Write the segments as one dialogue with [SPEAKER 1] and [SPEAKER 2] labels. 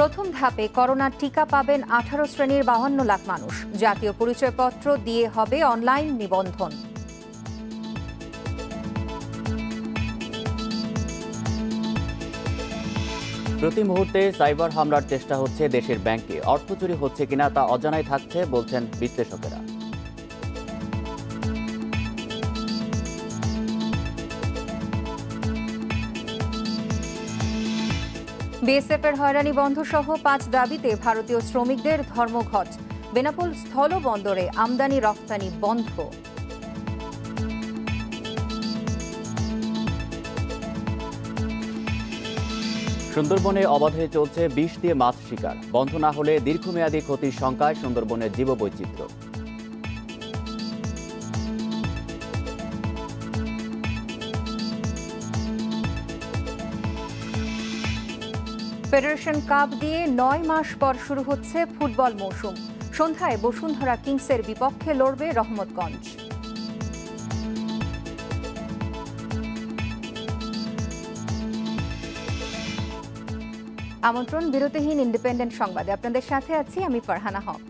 [SPEAKER 1] প্রথম ধাপে করোনার টিকা পাবেন 18 শ্রেণীর 52 লাখ মানুষ। জাতীয় পরিচয়পত্র দিয়ে হবে অনলাইন নিবন্ধন।
[SPEAKER 2] প্রতি মুহূর্তে সাইবার হামলার চেষ্টা হচ্ছে দেশের ব্যাংকে। অর্থ চুরি হচ্ছে কিনা তা অজানাই থাকছে বলছেন বিশ্লেষকেরা।
[SPEAKER 1] বিএসএফের হয়রানি বন্ধ সহ 5 দাবিতে ভারতীয় শ্রমিকদের ধর্মঘট। বেনাপোল স্থল বন্দরে আমদানি রফতানি বন্ধ।
[SPEAKER 2] সুন্দরবনে অবাধে চলছে বিষ দিয়ে মাছ শিকার। বন্ধ না হলে দীর্ঘমেয়াদী ক্ষতির শঙ্কায় সুন্দরবনের জীববৈচিত্র্য।
[SPEAKER 1] ফেডারেশন কাপ দিয়ে 9 মাস পর শুরু হচ্ছে ফুটবল মৌসুম। সন্ধ্যায় বসুন্ধরা কিংসের বিপক্ষে লড়বে রহমতগঞ্জ। আমন্ত্রণ বিরতিহীন ইন্ডিপেন্ডেন্ট সংবাদে। আপনাদের সাথে আছি আমি ফারহানা হক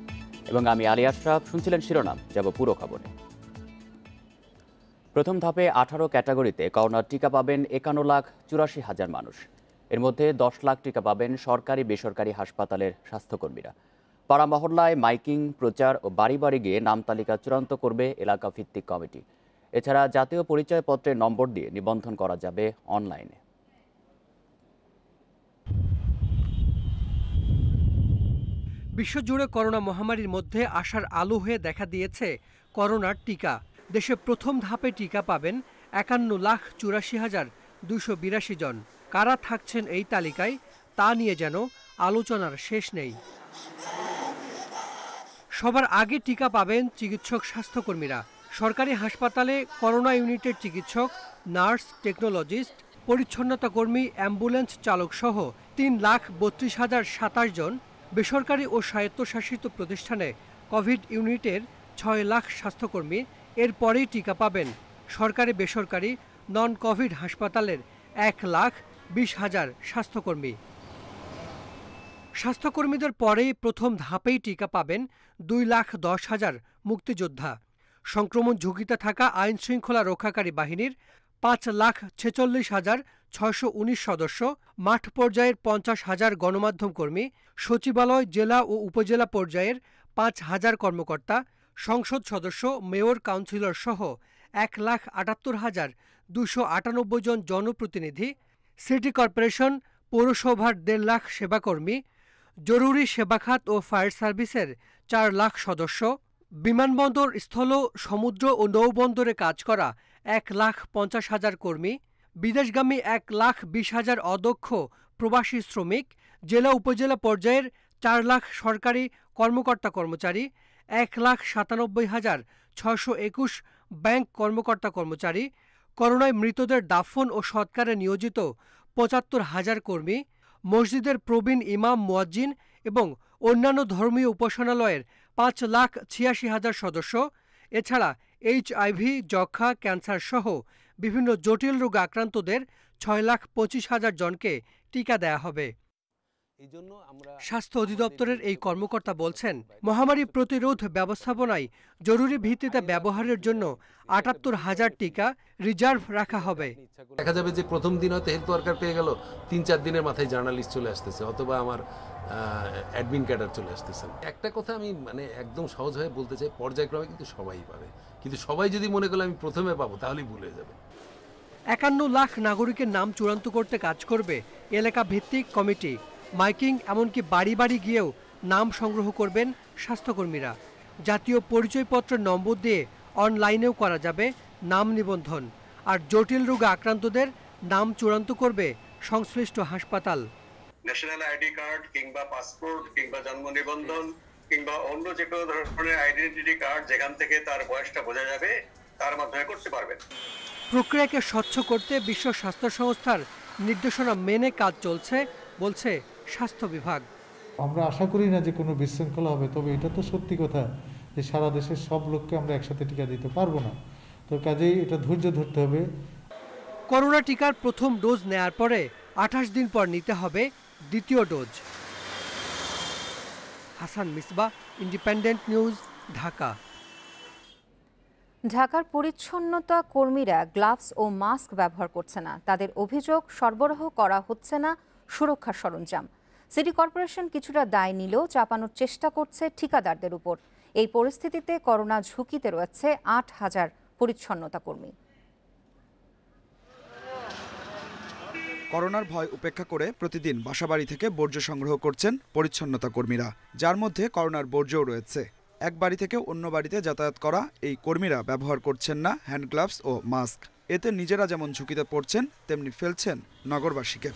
[SPEAKER 2] এবং আমি আলী আশরাফ। শুনছিলেন শিরোনাম, যাব পুরো খবরে। প্রথম ধাপে 18 ক্যাটাগরিতে করোনার টিকা পাবেন 51,84,000 মানুষ। এর মধ্যে 10 লাখ টিকা পাবেন সরকারি বেসরকারি হাসপাতালের স্বাস্থ্যকর্মীরা। পাড়া মহল্লায় মাইকিং, প্রচার ও বাড়ি বাড়ি গিয়ে নাম তালিকা চূড়ান্ত করবে এলাকা ভিত্তিক কমিটি। এছাড়া জাতীয় পরিচয়পত্রের নম্বর দিয়ে নিবন্ধন করা যাবে অনলাইনে।
[SPEAKER 3] বিশ্বজুড়ে করোনা মহামারীর মধ্যে আশার আলো হয়ে দেখা দিয়েছে করোনার টিকা। দেশে প্রথম ধাপে টিকা পাবেন 51,84,282 জন। কারা থাকছেন এই তালিকায় তা নিয়ে যেন আলোচনার শেষ নেই। সবার আগে টিকা পাবেন চিকিৎসক স্বাস্থ্যকর্মীরা। সরকারি হাসপাতালে করোনা ইউনিটের চিকিৎসক, নার্স, টেকনোলজিস্ট, পরিচ্ছন্নতা কর্মী, অ্যাম্বুলেন্স চালক সহ 3,32,027 জন। বেসরকারি ও স্বায়ত্তশাসিত প্রতিষ্ঠানে কোভিড ইউনিটের 6 লাখ স্বাস্থ্যকর্মী। এরপরেই টিকা পাবেন সরকারি বেসরকারি নন কোভিড হাসপাতালের 1,20,000 স্বাস্থ্যকর্মী। স্বাস্থ্যকর্মীদের পরেই প্রথম ধাপেই টিকা পাবেন 2,10,000 মুক্তিযোদ্ধা। সংক্রমণ ঝুঁকিতে থাকা আইন শৃঙ্খলা রক্ষাকারী বাহিনীর 5,46,619 সদস্য, মাঠ পর্যায়ের 50,000 গণমাধ্যম কর্মী, সচিবালয়, জেলা ও উপজেলা পর্যায়ের 5,000 কর্মকর্তা, সংসদ সদস্য, মেয়র, কাউন্সিলর সহ 1,78,298 জন জনপ্রতিনিধি, সিটি কর্পোরেশন, পৌরসভার 1.5 লাখ সেবাকর্মী, জরুরি সেবা খাত ও ফায়ার সার্ভিসের 4 লাখ সদস্য, বিমানবন্দর, স্থল, সমুদ্র ও নৌবন্দরে কাজ করা 1,50,000 কর্মী, বিদেশগামী 1,20,000 অদক্ষ প্রবাসী শ্রমিক, জেলা উপজেলা পর্যায়ের 4 লাখ সরকারি কর্মকর্তা কর্মচারী, 1,97,621 ব্যাংক কর্মকর্তা কর্মচারী, করোনায় মৃতদের দাফন ও সৎকারে নিয়োজিত 75,000 কর্মী, মসজিদের প্রবীণ ইমাম, মুয়াজ্জিন এবং অন্যান্য ধর্মীয় উপাসনালয়ের 5,86,000 সদস্য। এছাড়া HIV, যক্ষ্মা, ক্যান্সার সহ বিভিন্ন জটিল রোগ আক্রান্তদের 6,25,000 জনকে টিকা দেয়া হবে। স্বাস্থ্য অধিদপ্তরের এই কর্মকর্তা বলছেন, মহামারী প্রতিরোধ ব্যবস্থাপনায় জরুরি ভিত্তিতে ব্যবহারের জন্য 78,000 টিকা রিজার্ভ রাখা হবে।
[SPEAKER 4] দেখা যাবে যে প্রথম দিন হয়তো হেলথ ওয়ার্কার পেয়ে গেল, 3-4 দিনের মাথায় জার্নালিস্ট চলে আসতেছে, অথবা আমার অ্যাডমিন ক্যাডার চলে আসতেছে। একটা কথা আমি একদম সহজ হয়ে বলতে চাই, পর্যায়ক্রমে কিন্তু সবাই পাবে, কিন্তু সবাই যদি মনে করলে আমি প্রথমে পাবো তাহলেই ভুল হয়ে যাবে।
[SPEAKER 3] 51 লাখ নাগরিকের নাম চূড়ান্ত করতে কাজ করবে এলাকা ভিত্তিক কমিটি। মাইকিং, এমনকি বাড়ি বাড়ি গিয়েও নাম সংগ্রহ করবেন স্বাস্থ্যকর্মীরা। জাতীয় পরিচয়পত্রের নম্বর দিয়ে অনলাইনেও করা যাবে নাম নিবন্ধন। আর জটিল রোগে আক্রান্তদের নাম চূড়ান্ত করবে সংশ্লিষ্ট হাসপাতাল।
[SPEAKER 5] ন্যাশনাল আইডি কার্ড কিংবা পাসপোর্ট কিংবা জন্ম নিবন্ধন কিংবা অন্য যে কোনো ধরনের আইডেন্টিটি কার্ড যেখান থেকে তার বয়সটা বোঝা যাবে, তার মাধ্যমে করতে পারবেন।
[SPEAKER 3] প্রক্রিয়াকে স্বচ্ছ করতে বিশ্ব স্বাস্থ্য সংস্থার নির্দেশনা মেনে কাজ চলছে বলছে স্বাস্থ্য বিভাগ।
[SPEAKER 6] আমরা আশা করি না যে কোনো বিশৃঙ্খলা হবে, তবে এটা তো সত্যি কথা যে সারা দেশের সব লোককে আমরা একসাথে টিকা দিতে পারবো না, তো কাজেই এটা ধৈর্য ধরতে হবে।
[SPEAKER 3] করোনা টিকার প্রথম ডোজ নেয়ার পরে 28 দিন পর নিতে হবে দ্বিতীয় dose. Hasan Misbah, independent news, Dhaka.
[SPEAKER 1] ঢাকার পরিচ্ছন্নতা কর্মীরা গ্লাভস ও মাস্ক ব্যবহার করছে না। তাদের অভিযোগ, সরবরাহ করা হচ্ছে না সুরক্ষা সরঞ্জাম। সিটি কর্পোরেশন কিছুটা দায় নিলেও চাপানোর চেষ্টা করছে ঠিকাদারদের উপর। এই পরিস্থিতিতে করোনা ঝুঁকিতে রয়েছে ৮,০০০ পরিচ্ছন্নতা কর্মী।
[SPEAKER 7] করোনার ভয় উপেক্ষা করে প্রতিদিন বাসাবাড়ি থেকে বর্জ্য সংগ্রহ করছেন পরিচ্ছন্নতা কর্মীরা, যার মধ্যে করোনার বর্জ্যও রয়েছে। এক বাড়ি থেকে অন্য বাড়িতে যাতায়াত করা এই কর্মীরা ব্যবহার করছেন না হ্যান্ড গ্লাভস ও মাস্ক। এতে নিজেরা যেমন ঝুঁকিতে পড়ছেন, তেমনি ফেলছেন নগরবাসীকে।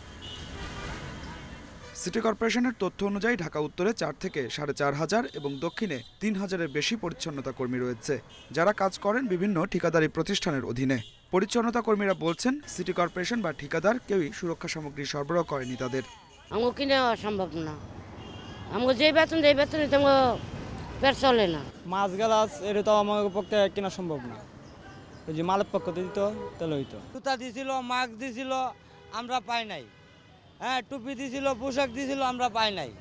[SPEAKER 7] সিটি কর্পোরেশনের তথ্য অনুযায়ী ঢাকা উত্তরে 4 থেকে 4,500 এবং দক্ষিণে 3,000-এর বেশি পরিচ্ছন্নতা কর্মী রয়েছে, যারা কাজ করেন বিভিন্ন ঠিকাদারি প্রতিষ্ঠানের অধীনে। পরিচ্ছন্নতা কর্মীরা বলছেন, সিটি কর্পোরেশন বা ঠিকাদার কেউই সুরক্ষা সামগ্রী সরবরাহ করেনি তাদের।
[SPEAKER 8] আমাকে কিনে সম্ভব না, আমাকে যে বেতনে তোমাকে পেট চলে না।
[SPEAKER 9] মাছ গালাস এটা তো আমার পক্ষে কেনা সম্ভব না, ওই যে মালের পক্ষ দিত তাহলে হইতো।
[SPEAKER 10] জুতা দিছিল, মাস্ক দিছিল, আমরা পাই নাই। হ্যাঁ, টুপি দিছিল, পোশাক দিছিল, আমরা পাই নাই।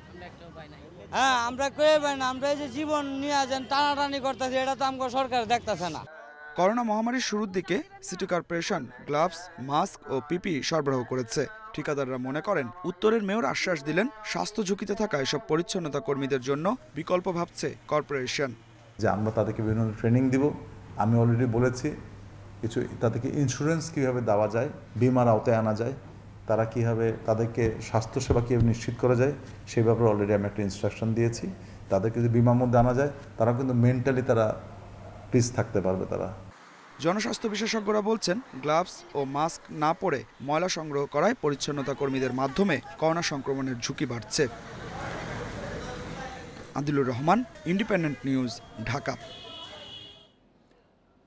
[SPEAKER 10] হ্যাঁ, আমরা কেউ পাই না। আমরা এই যে জীবন নিয়ে যেন টানাটানি করতেছি, এটা তো আমাকে সরকার দেখতেছে না।
[SPEAKER 7] করোনা মহামারীর শুরুর দিকে সিটি কর্পোরেশন গ্লাভস, মাস্ক ও পিপি সরবরাহ করেছে। ঠিকাদাররা মনে করেন, উত্তরের মেয়র আশ্বাস দিলেন স্বাস্থ্য ঝুঁকিতে থাকা এসব পরিচ্ছন্নতা কর্মীদের জন্য বিকল্প ভাবছে কর্পোরেশন।
[SPEAKER 11] যে আমরা তাদেরকে বিভিন্ন ট্রেনিং দিব। আমি অলরেডি বলেছি কিছু তাদেরকে ইন্স্যুরেন্স কীভাবে দেওয়া যায়, বিমার আওতায় আনা যায়, তারা কীভাবে তাদেরকে স্বাস্থ্যসেবা কীভাবে নিশ্চিত করা যায় সেই ব্যাপারে অলরেডি আমি একটা ইনস্ট্রাকশন দিয়েছি। তাদেরকে যদি বিমার মধ্যে আনা যায়, তারা কিন্তু মেন্টালি তারা পিস থাকতে পারবে। তারা
[SPEAKER 7] জনস্বাস্থ্য বিশেষজ্ঞরা বলছেন, গ্লাভস ও মাস্ক না পরে ময়লা সংগ্রহ করায় পরিচ্ছন্নতা কর্মীদের মাধ্যমে করোনা সংক্রমণের ঝুঁকি বাড়ছে। Adilur Rahman, independent news, Dhaka.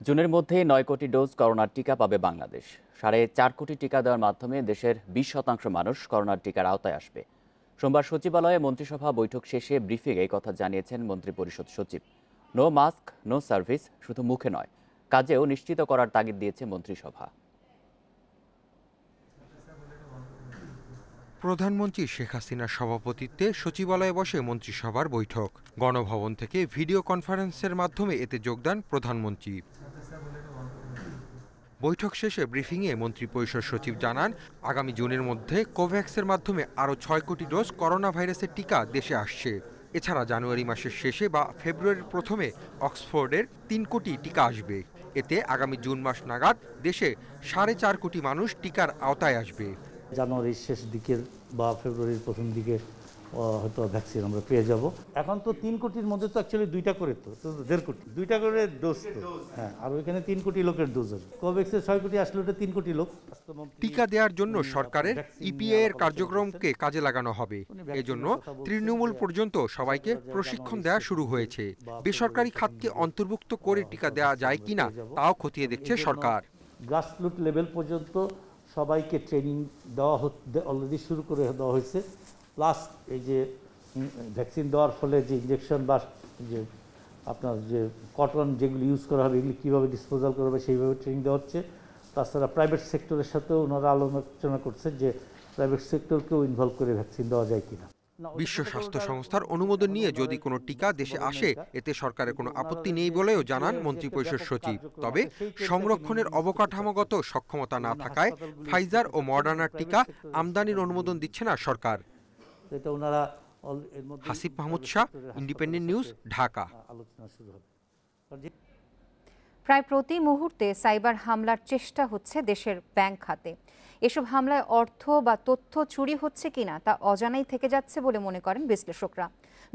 [SPEAKER 2] জুনের মধ্যে 9 কোটি ডোজ করোনার টিকা পাবে বাংলাদেশ। 4.5 কোটি টিকা দেওয়ার মাধ্যমে দেশের 20% মানুষ করোনার টিকার আওতায় আসবে। সোমবার সচিবালয়ে মন্ত্রিসভা বৈঠক শেষে ব্রিফিংয়ে এই কথা জানিয়েছেন মন্ত্রিপরিষদ সচিব। নো মাস্ক, নো সার্ভিস শুধু মুখে নয়, কাজেও নিশ্চিত করার তাগিদ দিয়েছে মন্ত্রিসভা।
[SPEAKER 12] প্রধানমন্ত্রী শেখ হাসিনার সভাপতিত্বে সচিবালয়ে বসে মন্ত্রিসভার বৈঠক। গণভবন থেকে ভিডিও কনফারেন্সের মাধ্যমে এতে যোগ দেন প্রধানমন্ত্রী। বৈঠক শেষে ব্রিফিংয়ে মন্ত্রিপরিষদ সচিব জানান, আগামী জুনের মধ্যে কোভ্যাক্সের মাধ্যমে আরও 6 কোটি ডোজ করোনা ভাইরাসের টিকা দেশে আসছে। এছাড়া জানুয়ারি মাসের শেষে বা ফেব্রুয়ারির প্রথমে অক্সফোর্ডের 3 কোটি টিকা আসবে। এতে আগামী জুন মাস নাগাদ দেশে 4.5 কোটি মানুষ টিকার আওতায় আসবে।
[SPEAKER 13] জানুয়ারির শেষ দিকের বা ফেব্রুয়ারির প্রথম দিকে হয়তো ভ্যাকসিন আমরা পেয়ে যাব। এখন তো 3 কোটির মধ্যে তো অ্যাকচুয়ালি 2টা করে তো 1.5 কোটি, 2টা করে ডোজ তো। হ্যাঁ, আর ওইখানে 3 কোটি লোকের ডোজ আছে। কোভ্যাক্সের 6 কোটি আসলে ওটা 3 কোটি লোক।
[SPEAKER 12] টিকা দেওয়ার জন্য সরকারের ইপিএ এর কার্যক্রমকে কাজে লাগানো হবে। এজন্য তৃণমূল পর্যন্ত সবাইকে প্রশিক্ষণ দেওয়া শুরু হয়েছে। বেসরকারি খাতকে অন্তর্ভুক্ত করে টিকা দেওয়া যায় কিনা তাও খতিয়ে দেখছে সরকার।
[SPEAKER 13] গ্রাসরুট লেভেল পর্যন্ত সবাইকে ট্রেনিং দেওয়া অলরেডি শুরু করে দেওয়া হয়েছে। প্লাস এই যে ভ্যাকসিন দেওয়ার ফলে যে ইঞ্জেকশন বা যে আপনার যে কটন যেগুলো ইউজ করা হবে, এগুলি কীভাবে ডিসপোজাল করা হবে সেইভাবে ট্রেনিং দেওয়া হচ্ছে। তাছাড়া প্রাইভেট সেক্টরের সাথেও ওনারা আলোচনা করছেন যে প্রাইভেট সেক্টরকেও ইনভলভ করে ভ্যাকসিন দেওয়া যায় কিনা।
[SPEAKER 12] বিশ্ব স্বাস্থ্য সংস্থার অনুমোদন নিয়ে যদি কোনো টিকা দেশে আসে, এতে সরকারের কোনো আপত্তি নেই বলেও জানান মন্ত্রিপরিষদ সচিব। তবে সংরক্ষণের অবকাঠামোগত সক্ষমতা না থাকায় ফাইজার ও মডার্নার টিকা আমদানির অনুমোদন দিচ্ছে না সরকার। Hasib Mahmud Shah, independent news, Dhaka.
[SPEAKER 1] প্রায় প্রতি মুহূর্তে সাইবার হামলার চেষ্টা হচ্ছে দেশের ব্যাংক খাতে। এসব হামলায় অর্থ বা তথ্য চুরি হচ্ছে কিনা তা অজানাই থেকে যাচ্ছে বলে মনে করেন বিশ্লেষকরা।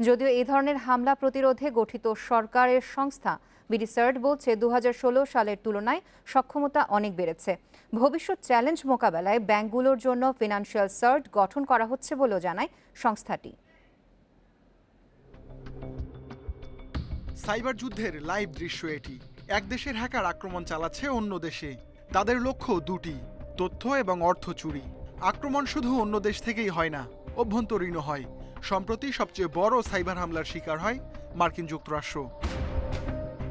[SPEAKER 1] যদিও এই ধরনের হামলা প্রতিরোধে গঠিত সরকারের সংস্থা বিডিসার্ট বলছে 2016 সালের তুলনায় সক্ষমতা অনেক বেড়েছে। ভবিষ্যৎ চ্যালেঞ্জ মোকাবেলায় ব্যাংকগুলোর জন্য ফিনান্সিয়াল সার্ট গঠন করা হচ্ছে বলেও জানায় সংস্থাটি।
[SPEAKER 14] সাইবার যুদ্ধের লাইভ দৃশ্য এটি। এক দেশের হ্যাকার আক্রমণ চালাচ্ছে অন্য দেশে। তাদের লক্ষ্য দুটি, তথ্য এবং অর্থ চুরি। আক্রমণ শুধু অন্য দেশ থেকেই হয় না, অভ্যন্তরীণও হয়। সম্প্রতি সবচেয়ে বড় সাইবার হামলার শিকার হয় মার্কিন যুক্তরাষ্ট্র।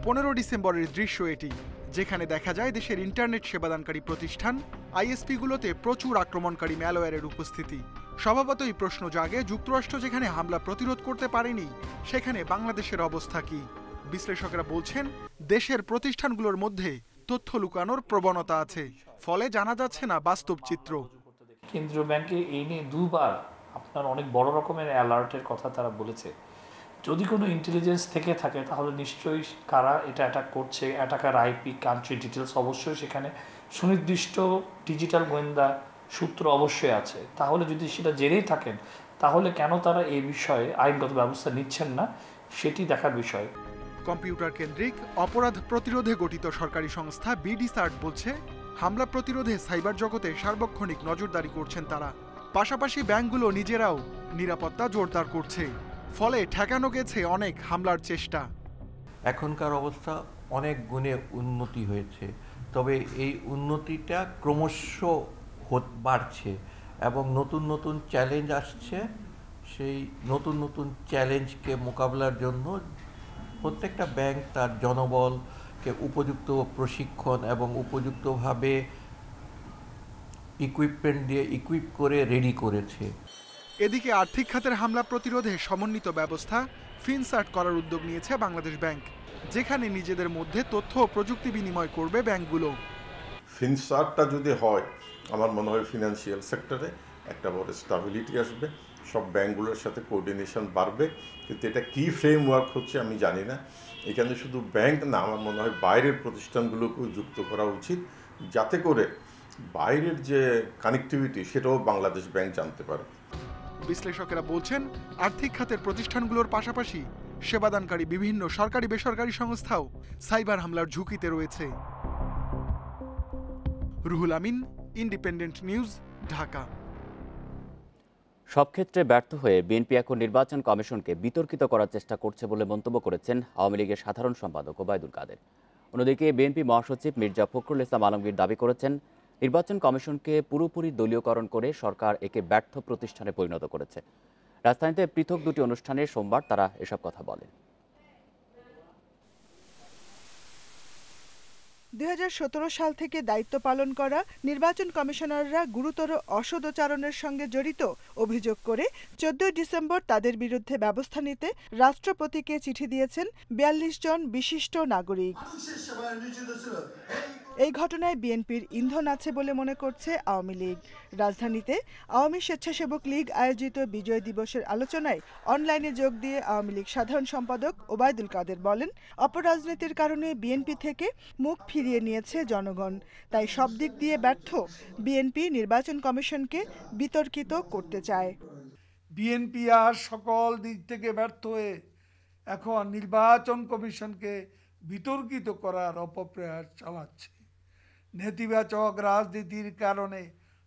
[SPEAKER 14] 15 ডিসেম্বরের দৃশ্য এটি, যেখানে দেখা যায় দেশের ইন্টারনেট সেবাদানকারী প্রতিষ্ঠান আইএসপিগুলোতে প্রচুর আক্রমণকারী ম্যালওয়্যারের উপস্থিতি। স্বভাবতই প্রশ্ন জাগে, যুক্তরাষ্ট্র যেখানে হামলা প্রতিরোধ করতে পারেনি সেখানে বাংলাদেশের অবস্থা কি? বিশ্লেষকরা বলছেন, দেশের প্রতিষ্ঠানগুলোর মধ্যে তথ্য লুকানোর প্রবণতা আছে, ফলে জানা যাচ্ছে না বাস্তব চিত্র।
[SPEAKER 15] কেন্দ্রীয় ব্যাংকে এই নিয়ে দুবার আপনার অনেক বড় রকমের অ্যালার্টের কথা তারা বলেছে। যদি কোনো ইন্টেলিজেন্স থেকে থাকে তাহলে নিশ্চয়ই কারা এটা অ্যাটাক করছে, অ্যাটাকার আইপি, কান্ট্রি ডিটেলস অবশ্যই সেখানে সুনির্দিষ্ট ডিজিটাল গোয়েন্দা সূত্র অবশ্যই আছে। তাহলে যদি সেটা জেনেই থাকেন তাহলে কেন তারা এই বিষয়ে আইনগত ব্যবস্থা নিচ্ছেন না সেটি দেখার বিষয়।
[SPEAKER 14] কম্পিউটার কেন্দ্রিক অপরাধ প্রতিরোধে গঠিত সরকারি সংস্থা বিডিসার্ট বলছে, হামলা প্রতিরোধে সাইবার জগতে সার্বক্ষণিক নজরদারি করছেন তারা। পাশাপাশি ব্যাংকগুলো নিজেরাও নিরাপত্তা জোরদার করছে, ফলে ঠেকানো গেছে অনেক হামলার চেষ্টা।
[SPEAKER 16] এখনকার অবস্থা অনেক গুণে উন্নতি হয়েছে, তবে এই উন্নতিটা ক্রমশ বাড়ছে এবং নতুন নতুন চ্যালেঞ্জ আসছে। সেই নতুন নতুন চ্যালেঞ্জকে মোকাবিলার জন্য প্রত্যেকটা ব্যাংক তার জনবলকে উপযুক্ত প্রশিক্ষণ এবং উপযুক্তভাবে ইকুইপমেন্ট দিয়ে ইকুইপ করে রেডি করেছে।
[SPEAKER 14] এদিকে আর্থিক খাতের হামলা প্রতিরোধে সমন্বিত ব্যবস্থা ফিনসার্ট করার উদ্যোগ নিয়েছে বাংলাদেশ ব্যাংক, যেখানে নিজেদের মধ্যে তথ্য ও প্রযুক্তি বিনিময় করবে ব্যাংকগুলো।
[SPEAKER 17] ফিনসার্টটা যদি হয়, আমার মনে হয় ফিনান্সিয়াল সেক্টরে একটা বড় স্টেবিলিটি আসবে, সব ব্যাংকগুলোর সাথে কোঅর্ডিনেশন বাড়বে। কিন্তু এটা কী ফ্রেমওয়ার্ক হচ্ছে আমি জানি না। এখানে শুধু ব্যাংক না, আমার মনে হয় বাইরের প্রতিষ্ঠানগুলোকেও যুক্ত করা উচিত, যাতে করে বাইরের যে কানেক্টিভিটি সেটাও বাংলাদেশ ব্যাংক জানতে পারে।
[SPEAKER 14] বিশ্লেষকেরা বলছেন, আর্থিক খাতের প্রতিষ্ঠানগুলোর পাশাপাশি সেবাদানকারী বিভিন্ন সরকারি বেসরকারি সংস্থাও সাইবার হামলার ঝুঁকিতে রয়েছে। Ruhul Amin, independent news, Dhaka.
[SPEAKER 2] সব ক্ষেত্রে ব্যর্থ হয়ে বিএনপি এখন নির্বাচন কমিশনকে বিতর্কিত করার চেষ্টা করছে বলে মন্তব্য করেছেন আওয়ামী লীগের সাধারণ সম্পাদক ওবায়দুল কাদের। অন্যদিকে বিএনপি মহাসচিব মির্জা ফখরুল ইসলাম আলমগীর দাবি করেছেন, নির্বাচন কমিশনকে পুরোপুরি দলীয়করণ করে সরকার একে ব্যর্থ প্রতিষ্ঠানে পরিণত করেছে। রাজধানীতে পৃথক দুটি অনুষ্ঠানে সোমবার তারা এসব কথা বলেন।
[SPEAKER 18] 2017 সাল থেকে দায়িত্ব পালন করা নির্বাচন কমিশনাররা গুরুতর অসদাচরণের সঙ্গে জড়িত অভিযোগ করে 14 ডিসেম্বর তাদের বিরুদ্ধে ব্যবস্থা নিতে রাষ্ট্রপতিকে চিঠি দিয়েছেন 42 জন বিশিষ্ট নাগরিক। এই ঘটনায় বিএনপির ইন্ধন আছে বলে মনে করছে আওয়ামী লীগ। রাজধানীতে আওয়ামী স্বেচ্ছাসেবক লীগ আয়োজিত বিজয় দিবসের আলোচনায় অনলাইনে যোগ দিয়ে আওয়ামী লীগ সাধারণ সম্পাদক ওবায়দুল কাদের বলেন, অপরাজনীতির কারণে বিএনপি থেকে মুখ ফিরিয়ে নিয়েছে জনগণ, তাই সব দিক দিয়ে ব্যর্থ বিএনপি নির্বাচন কমিশনকে বিতর্কিত করতে চায়।
[SPEAKER 19] বিএনপি আর সকল দিক থেকে ব্যর্থ হয়ে এখন নির্বাচন কমিশনকে বিতর্কিত করার অপপ্রয়াস চালাচ্ছে। নেতিবাচক রাজনীতির কারণে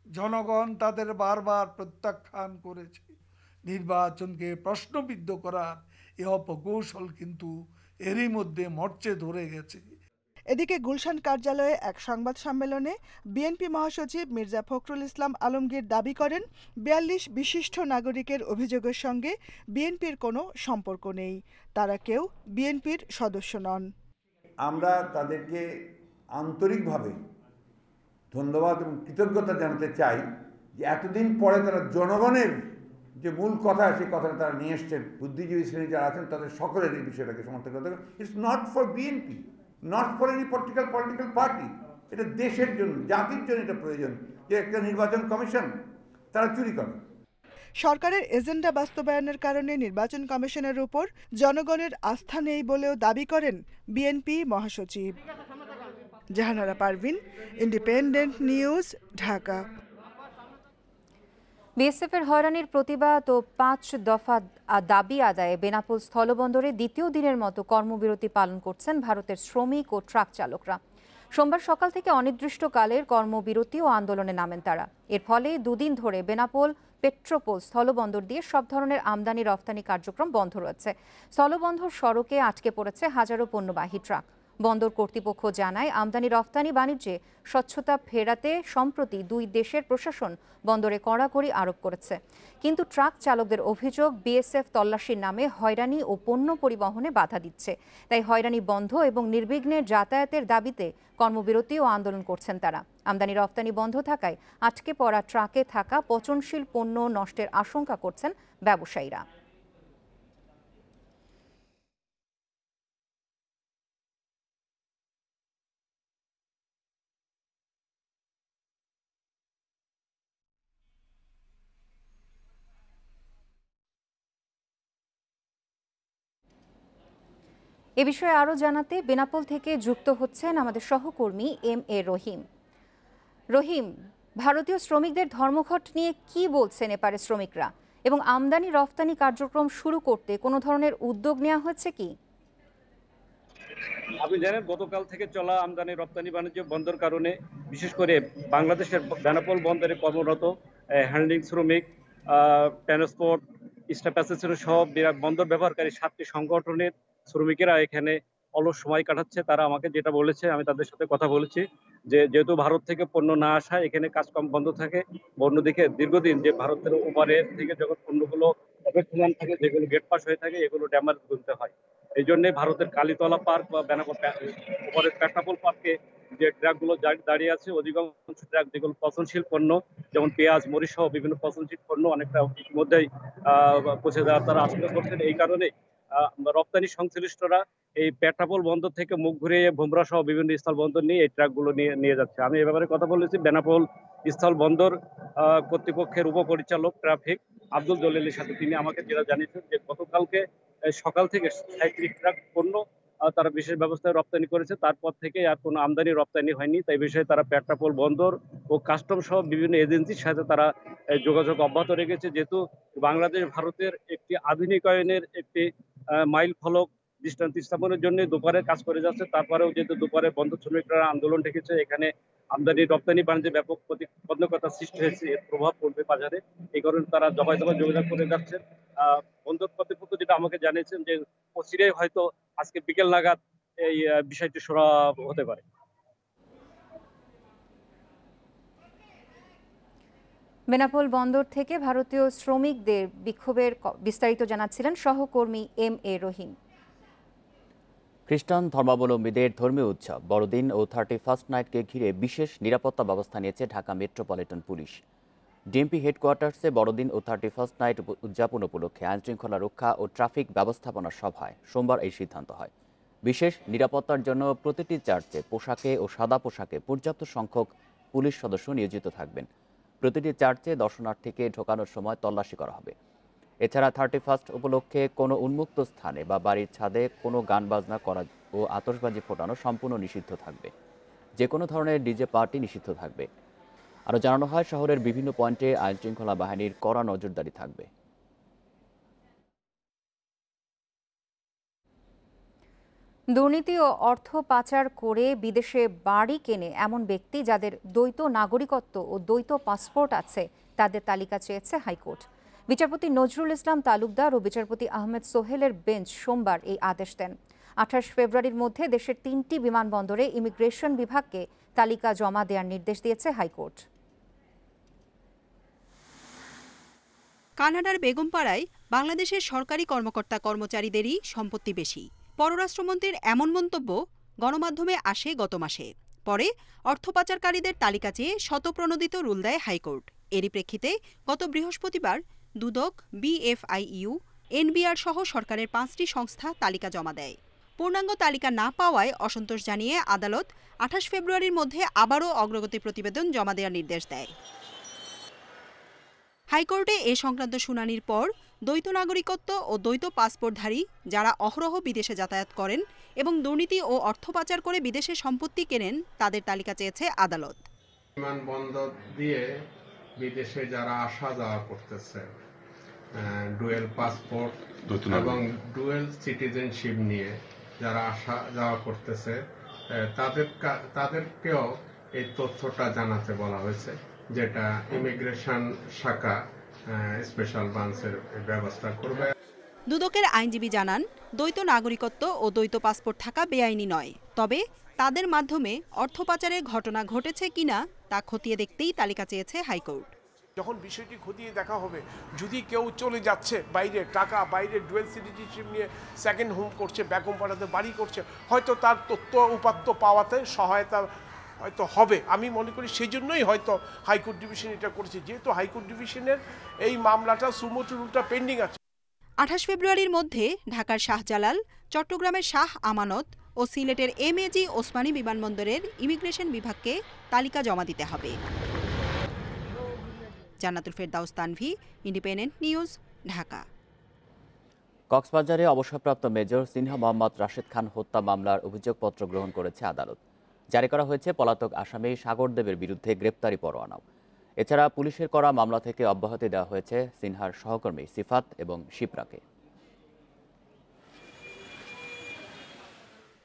[SPEAKER 19] জনগণ তাদের বারবার প্রত্যাখ্যান করেছে। নির্বাচনকে প্রশ্নবিদ্ধ করার এই অপকৌশল কিন্তু এরই মধ্যে মরচে ধরে গেছে।
[SPEAKER 18] এদিকে গুলশান কার্যালয়ে এক সংবাদ সম্মেলনে বিএনপি মহাসচিব মির্জা ফখরুল ইসলাম আলমগীর দাবি করেন, 42 বিশিষ্ট নাগরিকের অভিযোগের সঙ্গে বিএনপির কোনো সম্পর্ক নেই, তারা কেউ বিএনপির সদস্য নন।
[SPEAKER 20] আমরা তাদেরকে আন্তরিকভাবে ধন্যবাদ এবং কৃতজ্ঞতা জানাতে চাই যে এতদিন পরে তারা জনগণের যে মূল কথা, সেই কথাটা তারা নিয়ে এসছেন। বুদ্ধিজীবী শ্রেণী যারা আছেন তাদের সকলের এই বিষয়টাকে সমর্থন করতে হবে। It's not for BNP, not for any political party. এটা দেশের জন্য, জাতির জন্য এটা প্রয়োজন যে একটা নির্বাচন কমিশন তারা চুরি করে।
[SPEAKER 18] সরকারের এজেন্ডা বাস্তবায়নের কারণে নির্বাচন কমিশনের উপর জনগণের আস্থা নেই বলেও দাবি করেন বিএনপি মহাসচিব। Jahanara Parvin, Independent news, Dhaka.
[SPEAKER 1] বিএসএফের হয়রানির প্রতিবাদ ও 5 দফা দাবি আদায়ে বেনাপোল স্থলবন্দরে দ্বিতীয় দিনের মতো কর্মবিরতি পালন করছেন ভারতের শ্রমিক ও ট্রাক চালকরা। সোমবার সকাল থেকে অনির্দিষ্টকালের কর্মবিরতি ও আন্দোলনে নামেন তারা। এর ফলে দুদিন ধরে বেনাপোল পেট্রোপোল স্থলবন্দর দিয়ে সব ধরনের আমদানি রফতানি কার্যক্রম বন্ধ রয়েছে। স্থলবন্দর সড়কে আটকে পড়েছে হাজারো পণ্যবাহী ট্রাক। বন্দর কর্তৃপক্ষ জানায়, আমদানি রফতানি বাণিজ্যে স্বচ্ছতা ফেরাতে সম্প্রতি দুই দেশের প্রশাসন বন্দরে কড়াকড়ি আরোপ করেছে। কিন্তু ট্রাক চালকদের অভিযোগ, বিএসএফ তল্লাশির নামে হয়রানি ও পণ্য পরিবহনে বাধা দিচ্ছে। তাই হয়রানি বন্ধ এবং নির্বিঘ্নে যাতায়াতের দাবিতে কর্মবিরতি ও আন্দোলন করছেন তারা। আমদানি রফতানি বন্ধ থাকায় আটকে পড়া ট্রাকে থাকা পচনশীল পণ্য নষ্টের আশঙ্কা করছেন ব্যবসায়ীরা। এ বিষয়ে আরও জানাতে বেনাপোল থেকে যুক্ত হচ্ছেন আমাদের সহকর্মী এম.এ. রহিম। রহিম, ভারতীয় শ্রমিকদের ধর্মঘট নিয়ে কি বলছেন এপারে শ্রমিকরা, এবং আমদানি রফতানি কার্যক্রম শুরু করতে কোনো ধরনের উদ্যোগ নেওয়া হয়েছে কি?
[SPEAKER 21] আপনি জানেন, গতকাল থেকে চলা আমদানি রপ্তানি বাণিজ্য বন্ধের কারণে বিশেষ করে বাংলাদেশের বেনাপোল বন্দরে কর্মরত হ্যান্ডলিং শ্রমিক, ট্রান্সপোর্ট, স্টাফ অ্যাসোসিয়েশন সহ বন্দর ব্যবহারকারী 7টি সংগঠনের শ্রমিকেরা এখানে অলস সময় কাটাচ্ছে। তারা আমাকে যেটা বলেছে, আমি তাদের সাথে কথা বলেছি, যে যেহেতু ভারত থেকে পণ্য না আসায় এখানে কাজকর্ম বন্ধ থাকে। অন্যদিকে দীর্ঘদিন যে ভারতের ওপারের থেকে যখন পণ্যগুলো অপেক্ষমান থাকে, যেগুলো গেট পাস হয়ে থাকে, এগুলো ড্যামার গুনতে হয়। এই জন্যে ভারতের কালীতলা পার্ক বা বেনাপোল ওপারের পেট্রাপোল পার্কে যে ট্রাকগুলো দাঁড়িয়ে আছে, অধিকাংশ ট্রাক যেগুলো পচনশীল পণ্য, যেমন পেঁয়াজ, মরিচ সহ বিভিন্ন পচনশীল পণ্য অনেকটা ইতিমধ্যেই পৌঁছে যাওয়ার তারা আশঙ্কা করছেন। এই কারণে রপ্তানি সংশ্লিষ্টরা এই পেট্রাপোল বন্দর থেকে মুখ ঘুরিয়ে ভোমরা সহ বিভিন্ন স্থল বন্দর নিয়ে এই ট্রাকগুলো নিয়ে যাচ্ছে। আমি এ ব্যাপারে কথা বলেছি বেনাপোল স্থল বন্দর কর্তৃপক্ষের উপপরিচালক ট্রাফিক আব্দুল জলিলের সাথে। তিনি আমাকে যেটা জানিয়েছেন যে গতকালকে সকাল থেকে 37 ট্রাক পণ্য তারা বিশেষ ব্যবস্থায় রপ্তানি করেছে, তারপর থেকে আর কোনো আমদানি রপ্তানি হয়নি। তাই বিষয়ে তারা পেট্রাপোল বন্দর ও কাস্টম সহ বিভিন্ন এজেন্সির সাথে তারা যোগাযোগ অব্যাহত রেখেছে। যেহেতু বাংলাদেশ ভারতের একটি আধুনিকায়নের একটি মাইল ফলক দৃষ্টান্ত স্থাপনের জন্য দুপারে কাজ করে যাচ্ছে, তারপরেও যেহেতু দুপারে বন্দর শ্রমিকরা আন্দোলন রেখেছে, এখানে আমদানি রপ্তানি বাণিজ্যে ব্যাপক প্রতিবন্ধকতা সৃষ্টি হয়েছে, এর প্রভাব পড়বে বাজারে। এই কারণে তারা দফায় দফায় যোগাযোগ করে যাচ্ছেন। বন্দর কর্তৃপক্ষ যেটা আমাকে জানিয়েছেন যে অচিরেই হয়তো আজকে বিকেল নাগাদ এই বিষয়টি শোনা হতে পারে।
[SPEAKER 1] বেনাপোল বন্দর থেকে ভারতীয় শ্রমিকদের বিক্ষোভের বিস্তারিত জানাচ্ছিলেন সহকর্মী এম.এ. রহিম।
[SPEAKER 2] খ্রিস্টান ধর্মাবলম্বীদের ধর্মীয় উৎসব বড়দিন ও 31st নাইটকে ঘিরে বিশেষ নিরাপত্তা ব্যবস্থা নিয়েছে ঢাকা মেট্রোপলিটন পুলিশ। ডিএমপি হেডকোয়ার্টার্সে বড়দিন ও 31st নাইট উদযাপন উপলক্ষে আইনশৃঙ্খলা রক্ষা ও ট্রাফিক ব্যবস্থাপনা সভায় সোমবার এই সিদ্ধান্ত হয়। বিশেষ নিরাপত্তার জন্য প্রতিটি চার্চে পোশাকে ও সাদা পোশাকে পর্যাপ্ত সংখ্যক পুলিশ সদস্য নিয়োজিত থাকবেন। প্রতিটি চার্চে দর্শনার্থীকে ঢোকানোর সময় তল্লাশি করা হবে। এছাড়া 31st উপলক্ষে কোনো উন্মুক্ত স্থানে বা বাড়ির ছাদে কোনো গান বাজনা করা ও আতশবাজি ফোটানো সম্পূর্ণ নিষিদ্ধ থাকবে। যে কোনো ধরনের ডিজে পার্টি নিষিদ্ধ থাকবে। আরও জানানো হয়, শহরের বিভিন্ন পয়েন্টে আইনশৃঙ্খলা বাহিনীর কড়া নজরদারি থাকবে।
[SPEAKER 1] দুর্নীতি ও অর্থ পাচার করে বিদেশে বাড়ি কেনে এমন ব্যক্তি যাদের দ্বৈত নাগরিকত্ব ও দ্বৈত পাসপোর্ট আছে, তাদের তালিকা চেয়েছে হাইকোর্ট। বিচারপতি নজরুল ইসলাম তালুকদার ও বিচারপতি আহমেদ সোহেলের বেঞ্চ সোমবার এই আদেশ দেন। 28 ফেব্রুয়ারির মধ্যে দেশের 3টি বিমানবন্দরে ইমিগ্রেশন বিভাগকে তালিকা জমা দেওয়ার নির্দেশ দিয়েছে হাইকোর্ট।
[SPEAKER 22] কানাডার বেগমপাড়ায় বাংলাদেশের সরকারি কর্মকর্তা কর্মচারীদেরই সম্পত্তি বেশি। পররাষ্ট্রমন্ত্রীর এমন মন্তব্য গণমাধ্যমে আসে গত মাসে। পরে অর্থ পাচারকারীদের তালিকা চেয়ে শতপ্রণোদিত রুল দেয় হাইকোর্ট। এরই প্রেক্ষিতে গত বৃহস্পতিবার দুদক, বিএফআইইউ, এনবিআর সহ সরকারের 5টি সংস্থা তালিকা জমা দেয়। পূর্ণাঙ্গ তালিকা না পাওয়ায় অসন্তোষ জানিয়ে আদালত 28 ফেব্রুয়ারির মধ্যে আবারও অগ্রগতি প্রতিবেদন জমা দেওয়ার নির্দেশ দেয়। হাইকোর্টে এ সংক্রান্ত শুনানির পর দ্বৈত নাগরিকত্ব ও দ্বৈত পাসপোর্টধারী যারা অহরহ বিদেশে যাতায়াত করেন এবং দুর্নীতি ও অর্থ পাচার করে বিদেশে সম্পত্তি কেনেন, তাদের তালিকা চেয়েছে আদালত।
[SPEAKER 23] বিমানবন্দর দিয়ে বিদেশে যারা আসা যাওয়া করতেছে ডুয়েল পাসপোর্ট এবং ডুয়েল সিটিজেনশিপ নিয়ে যারা আসা যাওয়া করতেছে, তাদেরকেও এই তথ্যটা জানাতে বলা হয়েছে, যেটা ইমিগ্রেশন শাখা স্পেশাল ব্রাঞ্চের ব্যবস্থা করবে।
[SPEAKER 22] দুদকের আইনজীবী জানান, দ্বৈত নাগরিকত্ব ও দ্বৈত পাসপোর্ট থাকা বেআইনি নয়, তবে তাদের মাধ্যমে অর্থ পাচারের ঘটনা ঘটেছে কিনা তা খতিয়ে দেখতেই তালিকা চেয়েছে হাইকোর্ট।
[SPEAKER 4] যখন বিষয়টি খতিয়ে দেখা হবে, যদি কেউ চলে যাচ্ছে বাইরে টাকা, বাইরে ডুয়েল সিটিজেনশিপ নিয়ে সেকেন্ড হোম করছে, ব্যাক হোম পাঠাতে বাড়ি করছে, হয়তো তার তথ্য উপাত্ত পাওয়াতে সহায়তা হয়তো হবে। আমি মনে করি সেই জন্যই হয়তো হাইকোর্ট ডিভিশন এটা করেছে, যেহেতু হাইকোর্ট ডিভিশনের এই মামলাটা সুমোটো রুলটা পেন্ডিং আছে।
[SPEAKER 22] 28 ফেব্রুয়ারির মধ্যে ঢাকার শাহজালাল, চট্টগ্রামের শাহ আমানত ও সিলেটের এমএজি ওসমানী বিমানবন্দরের ইমিগ্রেশন বিভাগকে তালিকা জমা দিতে হবে। জান্নাতুল ফেরদাউস তানভি, ইন্ডিপেন্ডেন্ট নিউজ, ঢাকা।
[SPEAKER 2] কক্সবাজারে অবসরপ্রাপ্ত মেজর সিনহা মোহাম্মদ রাশেদ খান হত্যা মামলার অভিযোগপত্র গ্রহণ করেছে আদালত। জারি করা হয়েছে পলাতক আসামি সাগরদেবের বিরুদ্ধে গ্রেপ্তারি পরোয়ানাও। এছাড়া পুলিশের করা মামলা থেকে অব্যাহতি দেওয়া হয়েছে সিনহার সহকর্মী সিফাত এবং শিপ্রাকে।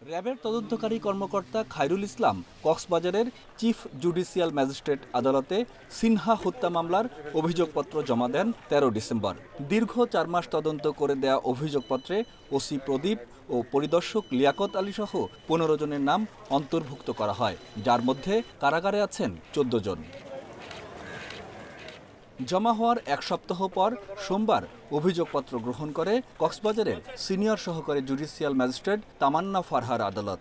[SPEAKER 5] র্যাবের তদন্তকারী কর্মকর্তা খায়রুল ইসলাম কক্সবাজারের চিফ জুডিশিয়াল ম্যাজিস্ট্রেট আদালতে সিনহা হত্যা মামলার অভিযোগপত্র জমা দেন 13 ডিসেম্বর। দীর্ঘ 4 মাস তদন্ত করে দেয়া অভিযোগপত্রে ওসি প্রদীপ ও পরিদর্শক লিয়াকত আলী সহ 15 জনের নাম অন্তর্ভুক্ত করা হয়, যার মধ্যে কারাগারে আছেন 14 জন। জমা হওয়ার 1 সপ্তাহ পর সোমবার অভিযোগপত্র গ্রহণ করে কক্সবাজারের সিনিয়র সহকারী জুডিশিয়াল ম্যাজিস্ট্রেট তামান্না ফারহার আদালত।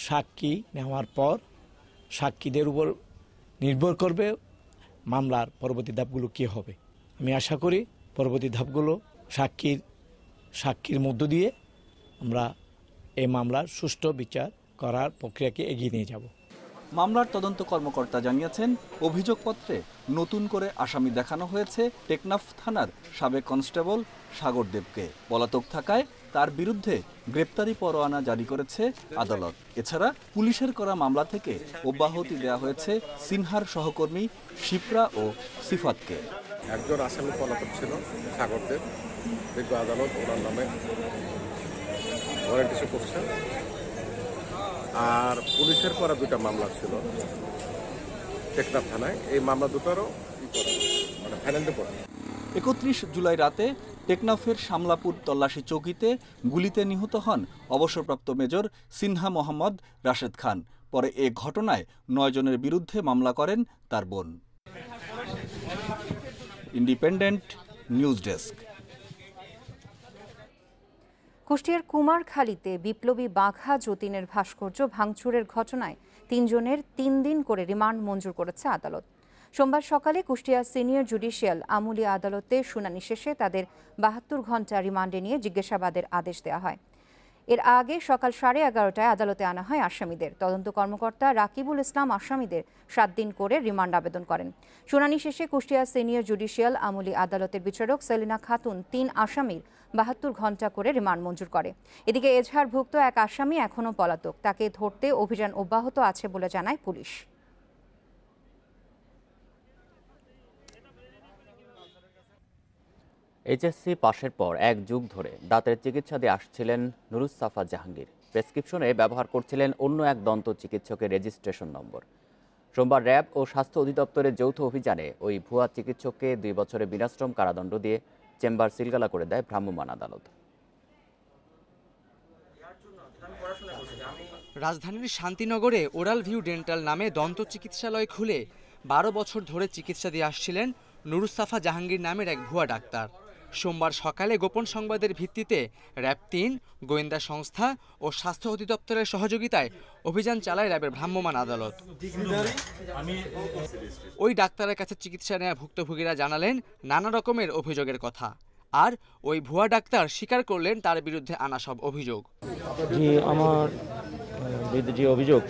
[SPEAKER 6] সাক্ষী নেওয়ার পর সাক্ষীদের উপর নির্ভর করবে মামলার পরবর্তী ধাপগুলো কী হবে। আমি আশা করি পরবর্তী ধাপগুলো সাক্ষীর মধ্য দিয়ে আমরা এই মামলার সুষ্ঠু বিচার করার প্রক্রিয়াকে এগিয়ে নিয়ে যাব।
[SPEAKER 5] মামলার তদন্ত কর্মকর্তা জানিয়েছেন, অভিযোগপত্রে নতুন করে আসামি দেখানো হয়েছে টেকনাফ থানার সাবেক কনস্টেবল সাগরদেবকে। পলাতক থাকায় তার বিরুদ্ধে গ্রেপ্তারি পরোয়ানা জারি করেছে আদালত। এছাড়া পুলিশের করা মামলা থেকে অব্যাহতি দেওয়া হয়েছে সিনহার সহকর্মী শিপ্রা ও সিফাতকে।
[SPEAKER 24] একজন আসামি পলাতক ছিল সাগরদেব, দেখব আদালত ওনার নামে ওয়ারেন্ট ইস্যু করছে। আর পুলিশের করা 2টা মামলা ছিল টেকনাফ থানায়, এই মামলা দুটোরও ফাইনাল পড়ে।
[SPEAKER 5] 31 জুলাই রাতে টেকনাফের শামলাপুর তল্লাশি চৌকিতে গুলিতে নিহত হন অবসরপ্রাপ্ত মেজর সিনহা মোহাম্মদ রাশেদ খান। পরে এ ঘটনায় 9 জনের বিরুদ্ধে মামলা করেন তার বোন। Independent news desk.
[SPEAKER 1] কুষ্টিয়ার কুমারখালীতে বিপ্লবী বাঘা যতীনের ভাস্কর্য ভাঙচুরের ঘটনায় 3 জনের 3 দিন করে রিমান্ড মঞ্জুর করেছে আদালত। সোমবার সকালে কুষ্টিয়া সিনিয়র জুডিশিয়াল আমলি আদালতে শুনানি শেষে তাদের 72 ঘণ্টা রিমান্ডে নিয়ে জিজ্ঞাসাবাদের আদেশ দেওয়া হয়। এর আগে সকাল 11:30টায় আদালতে আনা হয় আসামিদের। তদন্ত কর্মকর্তা রাকিবুল ইসলাম আসামিদের 7 দিন করে রিমান্ড আবেদন করেন। শুনানি শেষে কুষ্টিয়া সিনিয়র জুডিশিয়াল আমলি আদালতের বিচারক সেলিনা খাতুন 3 আসামির 72 ঘণ্টা করে রিমান্ড মঞ্জুর করে। এদিকে এজাহারভুক্ত এক আসামি এখনও পলাতক, তাকে ধরতে অভিযান অব্যাহত আছে বলে জানায় পুলিশ।
[SPEAKER 2] এইচএসসি পাশের পর 1 যুগ ধরে দাঁতের চিকিৎসা দিয়ে আসছিলেন নুরুসসাফা জাহাঙ্গীর। প্রেসক্রিপশনে ব্যবহার করছিলেন অন্য এক দন্ত চিকিৎসকের রেজিস্ট্রেশন নম্বর। সোমবার র্যাব ও স্বাস্থ্য অধিদপ্তরের যৌথ অভিযানে ওই ভুয়া চিকিৎসককে 2 বছরের বিনাশ্রম কারাদণ্ড দিয়ে চেম্বার সিলগালা করে দেয় ভ্রাম্যমাণ আদালত।
[SPEAKER 25] রাজধানীর শান্তিনগরে ওরাল ভিউ ডেন্টাল নামে দন্ত চিকিৎসালয় খুলে 12 বছর ধরে চিকিৎসা দিয়ে আসছিলেন নুরুসসাফা জাহাঙ্গীর নামের এক ভুয়া ডাক্তার। সোমবার সকালে গোপন সংবাদের ভিত্তিতে র্যাব 3, গোয়েন্দা সংস্থা ও স্বাস্থ্য অধিদপ্তরের সহযোগিতায় অভিযান চালায় র্যাবের ভ্রাম্যমাণ আদালত। ওই ডাক্তারের কাছে চিকিৎসা নেওয়া ভুক্তভোগীরা জানালেন নানা রকমের অভিযোগের কথা, আর ওই ভুয়া ডাক্তার স্বীকার করলেন তার বিরুদ্ধে আনা সব অভিযোগ।
[SPEAKER 26] আমার বিরুদ্ধে যে অভিযোগ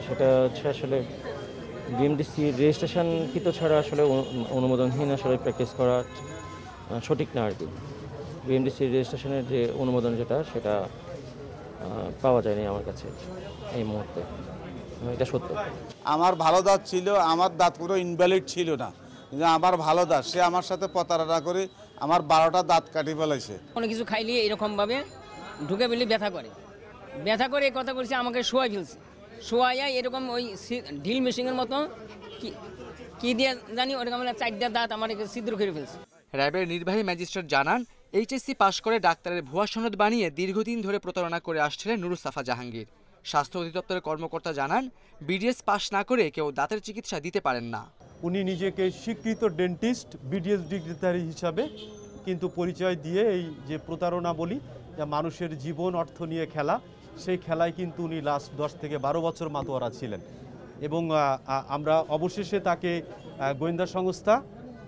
[SPEAKER 26] সেটা হচ্ছে আসলে বিএমডিসি রেজিস্ট্রেশনকৃত ছাড়া আসলে অনুমোদনহীন আসলে প্র্যাকটিস করা সঠিক না আর কি। বিএমডিসি রেজিস্ট্রেশনের যে অনুমোদন সেটা পাওয়া যায়নি আমার কাছে এই মুহূর্তে, এটা সত্য।
[SPEAKER 27] আমার ভালো দাঁত ছিল, আমার দাঁত পুরো ইনভ্যালিড ছিল না, কিন্তু আমার ভালো দাঁত সে আমার সাথে প্রতারণা করে আমার 12টা দাঁত কাটি ফেলাইছে।
[SPEAKER 28] কোনো কিছু খাইলে এরকমভাবে ঢুকে ফেলে ব্যথা করে এই কথা বলছে, আমাকে শোয়াই ফেলছে। শোয়াইয়া এরকম ওই ঢিল মেশিনের মতো কি দিয়ে জানি ওরকম 4টা দাঁত আমার ছিদ্র করে ফেলছে।
[SPEAKER 25] র্যাবের নির্বাহী ম্যাজিস্ট্রেট জানান, এইচএসসি পাশ করে ডাক্তারের ভুয়া সনদ বানিয়ে দীর্ঘদিন ধরে প্রতারণা করে আসছিলেন নুরুস্তাফা জাহাঙ্গীর। স্বাস্থ্য অধিদপ্তরের কর্মকর্তা জানান, বিডিএস পাশ না করে কেউ দাঁতের চিকিৎসা দিতে পারেন না।
[SPEAKER 3] উনি নিজেকে স্বীকৃত ডেন্টিস্ট, বিডিএস ডিগ্রিধারী হিসাবে কিন্তু পরিচয় দিয়ে এই যে প্রতারণা বলি, মানুষের জীবন অর্থ নিয়ে খেলা, সেই খেলায় কিন্তু উনি লাস্ট 10 থেকে 12 বছর মাতোয়ারা ছিলেন। এবং আমরা অবশেষে তাকে গোয়েন্দা সংস্থা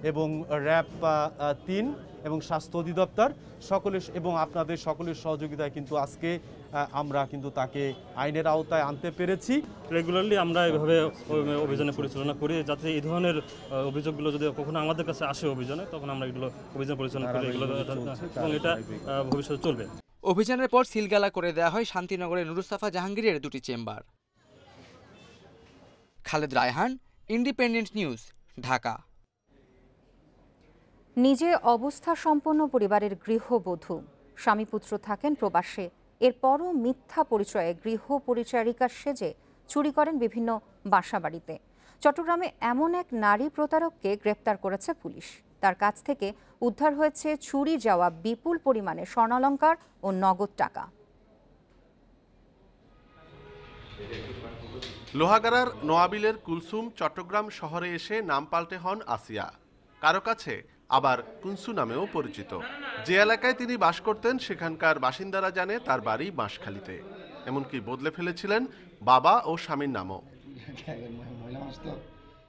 [SPEAKER 3] এবং র্যাব 3 এবং স্বাস্থ্য অধিদপ্তর সকলের এবং আপনাদের সকলের সহযোগিতায় কিন্তু আজকে আমরা কিন্তু তাকে আইনের আওতায় আনতে পেরেছি।
[SPEAKER 7] রেগুলারলি আমরা এভাবে অভিযানে পরিচালনা করি, যাতে এই ধরনের অভিযোগগুলো যদি কখনো আমাদের কাছে আসে অভিযানে, তখন আমরা এগুলো অভিযান পরিচালনা করি এগুলো, এবং এটা ভবিষ্যতে চলবে।
[SPEAKER 25] অভিযানের পর সিলগালা করে দেওয়া হয় শান্তিনগরের নুরুস্তাফা জাহাঙ্গীরের 2টি chamber. Khaled Raihan, independent news, Dhaka.
[SPEAKER 1] নিজে অবস্থা সম্পন্ন পরিবারের গৃহবধূ, স্বামী পুত্র থাকেন প্রবাসে, এরপরও মিথ্যা পরিচয়ে গৃহ পরিচারিকার সেজে চুরি করেন বিভিন্ন বাসাবাড়িতে। চট্টগ্রামে এমন এক নারী প্রতারককে গ্রেপ্তার করেছে পুলিশ। তার কাছ থেকে উদ্ধার হয়েছে চুরি যাওয়া বিপুল পরিমাণে স্বর্ণালংকার ও নগদ টাকা।
[SPEAKER 8] লোহাগাড়ার নোয়াবিলের কুলসুম চট্টগ্রাম শহরে এসে নাম পাল্টে হন আসিয়া, কারো কাছে আবার কুনসু নামেও পরিচিত। যে এলাকায় তিনি বাস করতেন সেখানকার বাসিন্দারা জানে তার বাড়ি বাঁশখালীতে। এমনকি বদলে ফেলেছিলেন বাবা ও স্বামীর নামও।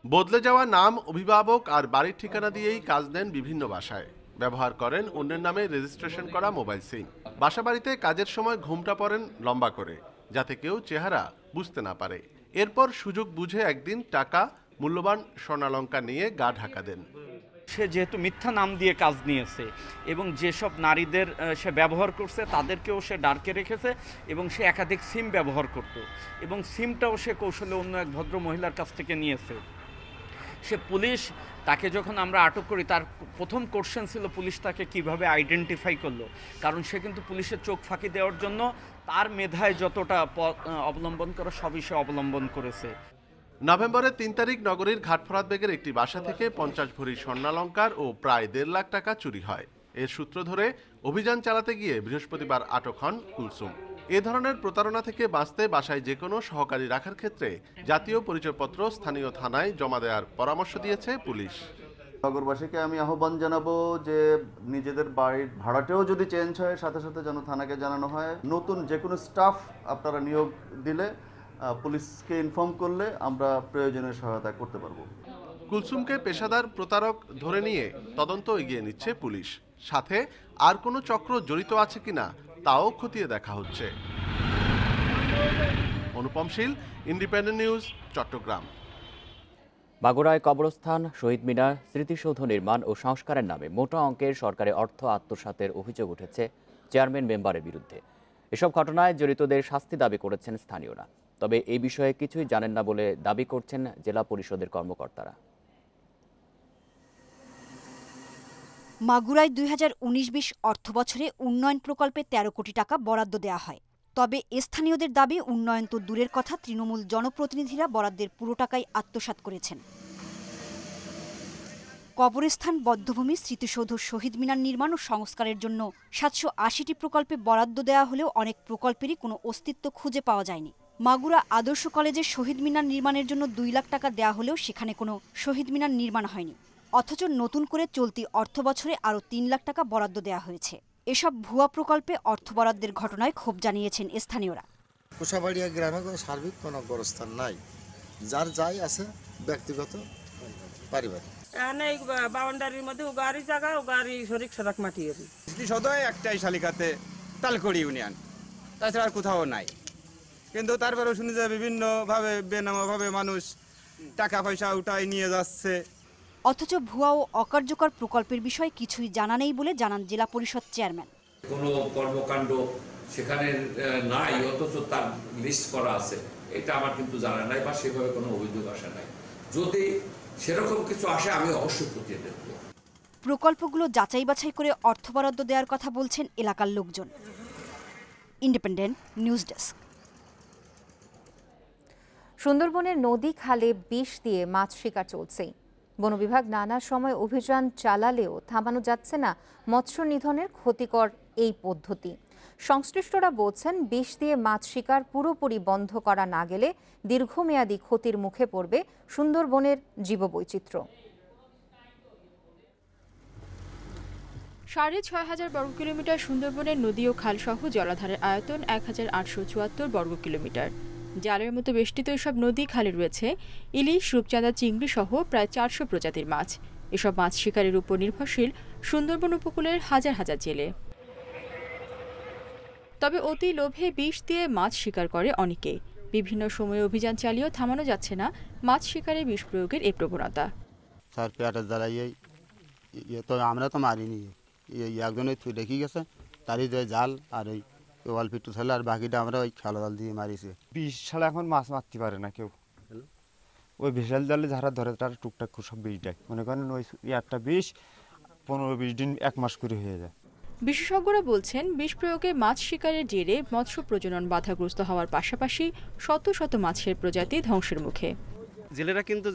[SPEAKER 8] বদলে যাওয়া নাম, অভিভাবক আর বাড়ির ঠিকানা দিয়েই কাজ নেন বিভিন্ন বাসায়। ব্যবহার করেন অন্যের নামে রেজিস্ট্রেশন করা মোবাইল সিম। বাসাবাড়িতে কাজের সময় ঘুমটা পড়েন লম্বা করে, যাতে কেউ চেহারা বুঝতে না পারে। এরপর সুযোগ বুঝে একদিন টাকা, মূল্যবান স্বর্ণালংকার নিয়ে গা ঢাকা দেন।
[SPEAKER 9] সে যেহেতু মিথ্যা নাম দিয়ে কাজ নিয়েছে এবং যেসব নারীদের সে ব্যবহার করছে তাদেরকেও সে ডার্কে রেখেছে এবং সে একাধিক সিম ব্যবহার করত এবং সিমটাও সে কৌশলে অন্য এক ভদ্র মহিলার কাছ থেকে নিয়েছে। সে পুলিশ তাকে যখন আমরা আটক করি, তার প্রথম কোশ্চেন ছিল পুলিশ তাকে কিভাবে আইডেন্টিফাই করলো, কারণ সে কিন্তু পুলিশের চোখ ফাঁকি দেওয়ার জন্য তার মেধায় যতটা অবলম্বন করা সবই সে অবলম্বন করেছে।
[SPEAKER 8] নভেম্বরের 3 তারিখ নগরীর ঘাটফরাত বেগের একটি বাসা থেকে 50 ভরি স্বর্ণালংকার ও প্রায় 1.5 লাখ টাকা চুরি হয়। এর সূত্র ধরে অভিযান চালাতে গিয়ে বৃহস্পতিবার আটক হন কুলসুম। এ ধরনের প্রতারণা থেকে বাঁচতে বাসায় যে কোনো সহকারী রাখার ক্ষেত্রে জাতীয় পরিচয়পত্র স্থানীয় থানায় জমা দেওয়ার পরামর্শ দিয়েছে পুলিশ।
[SPEAKER 10] নগরবাসীকে আমি আহ্বান জানাবো যে নিজেদের বাড়ির ভাড়াটাও যদি চেঞ্জ হয়, সাথে সাথে যেন থানাকে জানানো হয়। নতুন যে কোনো স্টাফ আপনারা নিয়োগ দিলে পুলিশকে ইনফর্ম করলে আমরা প্রয়োজনীয় সহায়তা করতে পারবো।
[SPEAKER 8] কুলসুমকে পেশাদার প্রতারক ধরে নিয়ে তদন্ত এগিয়ে নিচ্ছে পুলিশ। সাথে আর কোনো চক্র জড়িত আছে কিনা তাও খতিয়ে দেখা হচ্ছে। অনুপম শীল, ইন্ডিপেন্ডেন্ট নিউজ, চট্টগ্রাম।
[SPEAKER 2] মাগুরায় কবরস্থান, শহীদ মিনার, স্মৃতিসৌধ নির্মাণ ও সংস্কারের নামে মোটা অঙ্কের সরকারি অর্থ আত্মসাতের অভিযোগ উঠেছে চেয়ারম্যান মেম্বারের বিরুদ্ধে। এসব ঘটনায় জড়িতদের শাস্তি দাবি করেছেন স্থানীয়রা। তবে এই বিষয়ে কিছুই জানেন না বলে দাবি করছেন জেলা পরিষদের কর্মকর্তারা।
[SPEAKER 11] মাগুরায় 2019-20 অর্থবছরে উন্নয়ন প্রকল্পে 13 কোটি টাকা বরাদ্দ দেওয়া হয়। তবে স্থানীয়দের দাবি, উন্নয়ন তো দূরের কথা, তৃণমূল জনপ্রতিনিধিরা বরাদ্দের পুরো টাকাই আত্মসাৎ করেছেন। কবরস্থান, বধ্যভূমি, স্মৃতিসৌধ, শহীদ মিনার নির্মাণ ও সংস্কারের জন্য 780টি প্রকল্পে বরাদ্দ দেওয়া হলেও অনেক প্রকল্পেরই কোনো অস্তিত্ব খুঁজে পাওয়া যায়নি। মাগুরা আদর্শ কলেজে শহীদ মিনার নির্মাণের জন্য 2 লাখ টাকা দেওয়া হলেও সেখানে কোনো শহীদ মিনার নির্মাণ হয়নি। অথচ নতুন করে চলতি অর্থবছরে আরও 3 লাখ টাকা বরাদ্দ দেওয়া হয়েছে। এসব ভুয়া প্রকল্পে অর্থ বরাদ্দের ঘটনায় ক্ষোভ জানিয়েছেন স্থানীয়রা।
[SPEAKER 12] কোষাবাড়িয়া গ্রামে কোনো সার্বিক কোনো গোরস্থান নাই, যার যাই আছে ব্যক্তিগত পারিবারিক।
[SPEAKER 13] বাউন্ডারির মধ্যে গাড়ি জায়গা ও গাড়ি শরিক সড়ক মাটি
[SPEAKER 29] সদয় একটাই শালিকাতে তালকড়ি ইউনিয়ন, তাছাড়া আর কোথাও নাই। কিন্তু তারপরেও শুনি যে বিভিন্নভাবে বেনামাভাবে মানুষ টাকা পয়সা উঠাই নিয়ে যাচ্ছে।
[SPEAKER 11] অথচ ভুয়া ও অকার্যকর প্রকল্পের বিষয়ে কিছুই জানা নেই বলে জানান জেলা পরিষদ চেয়ারম্যান।
[SPEAKER 30] কোনো কর্মকাণ্ড সেখানে নাই, অথচ তার লিস্ট করা আছে, এটা আমার কিন্তু জানা নাই বা সেভাবে কোনো অভিযোগ আসে নাই। যদি সেরকম কিছু আসে আমি অবশ্যই খতিয়ে দেখব।
[SPEAKER 11] প্রকল্পগুলো যাচাই বাছাই করে অর্থ বরাদ্দ দেওয়ার কথা বলছেন এলাকার লোকজন। Independent news desk.
[SPEAKER 1] সুন্দরবনের নদী খালে বিষ দিয়ে মাছ শিকার চলছে। বন বিভাগ নানা সময় অভিযান চালালেও থামানো যাচ্ছে না মৎস্য নিধনের ক্ষতিকর এই পদ্ধতি। সংশ্লিষ্টরা বলছেন, বিষ দিয়ে মাছ শিকার পুরোপুরি বন্ধ করা না গেলে দীর্ঘমেয়াদী ক্ষতির মুখে পড়বে সুন্দরবনের জীববৈচিত্র্য।
[SPEAKER 4] ৬,৫০০ বর্গ কিলোমিটার সুন্দরবনের নদী ও খালসহ জলাধারের আয়তন ১,৮৭৪ বর্গ কিলোমিটার। জালের মতো বেষ্টিত এসব নদী খালে রয়েছে ইলিশ, রূপচাঁদা, চিংড়ি সহ প্রায় ৪০০ প্রজাতির মাছ। এসব মাছ শিকারের উপর নির্ভরশীল সুন্দরবন উপকূলের হাজার হাজার জেলে। তবে অতি লোভে বিষ দিয়ে মাছ শিকার করে অনেকে। বিভিন্ন সময়ে অভিযান চালিয়েও থামানো যাচ্ছে না মাছ শিকারে বিষ প্রয়োগের এই প্রবণতা।
[SPEAKER 14] আমরা তো মারিনি, একজনের রেখে গেছে, তারই যে জাল আর ওই অল্প একটু ছেলে, আর বাকিটা আমরা ওই খেলা জাল দিয়ে মারিছি।
[SPEAKER 15] বিষ ছাড়া এখন মাছ মারতে পারে না কেউ। ওই বিশাল জালে যারা ধরে তারা টুকটাক সব বিষ দেয়। মনে করেন ওই একটা বিষ 15-20 দিন 1 মাস করে হয়ে যায়।
[SPEAKER 4] বিশেষজ্ঞরা বলছেন, বিষ প্রয়োগে মাছ শিকারের জেরে মৎস্য প্রজনন বাধাগ্রস্ত হওয়ার পাশাপাশি শত শত মাছের প্রজাতি ধ্বংসের মুখে।
[SPEAKER 16] জেলেরা কিন্তু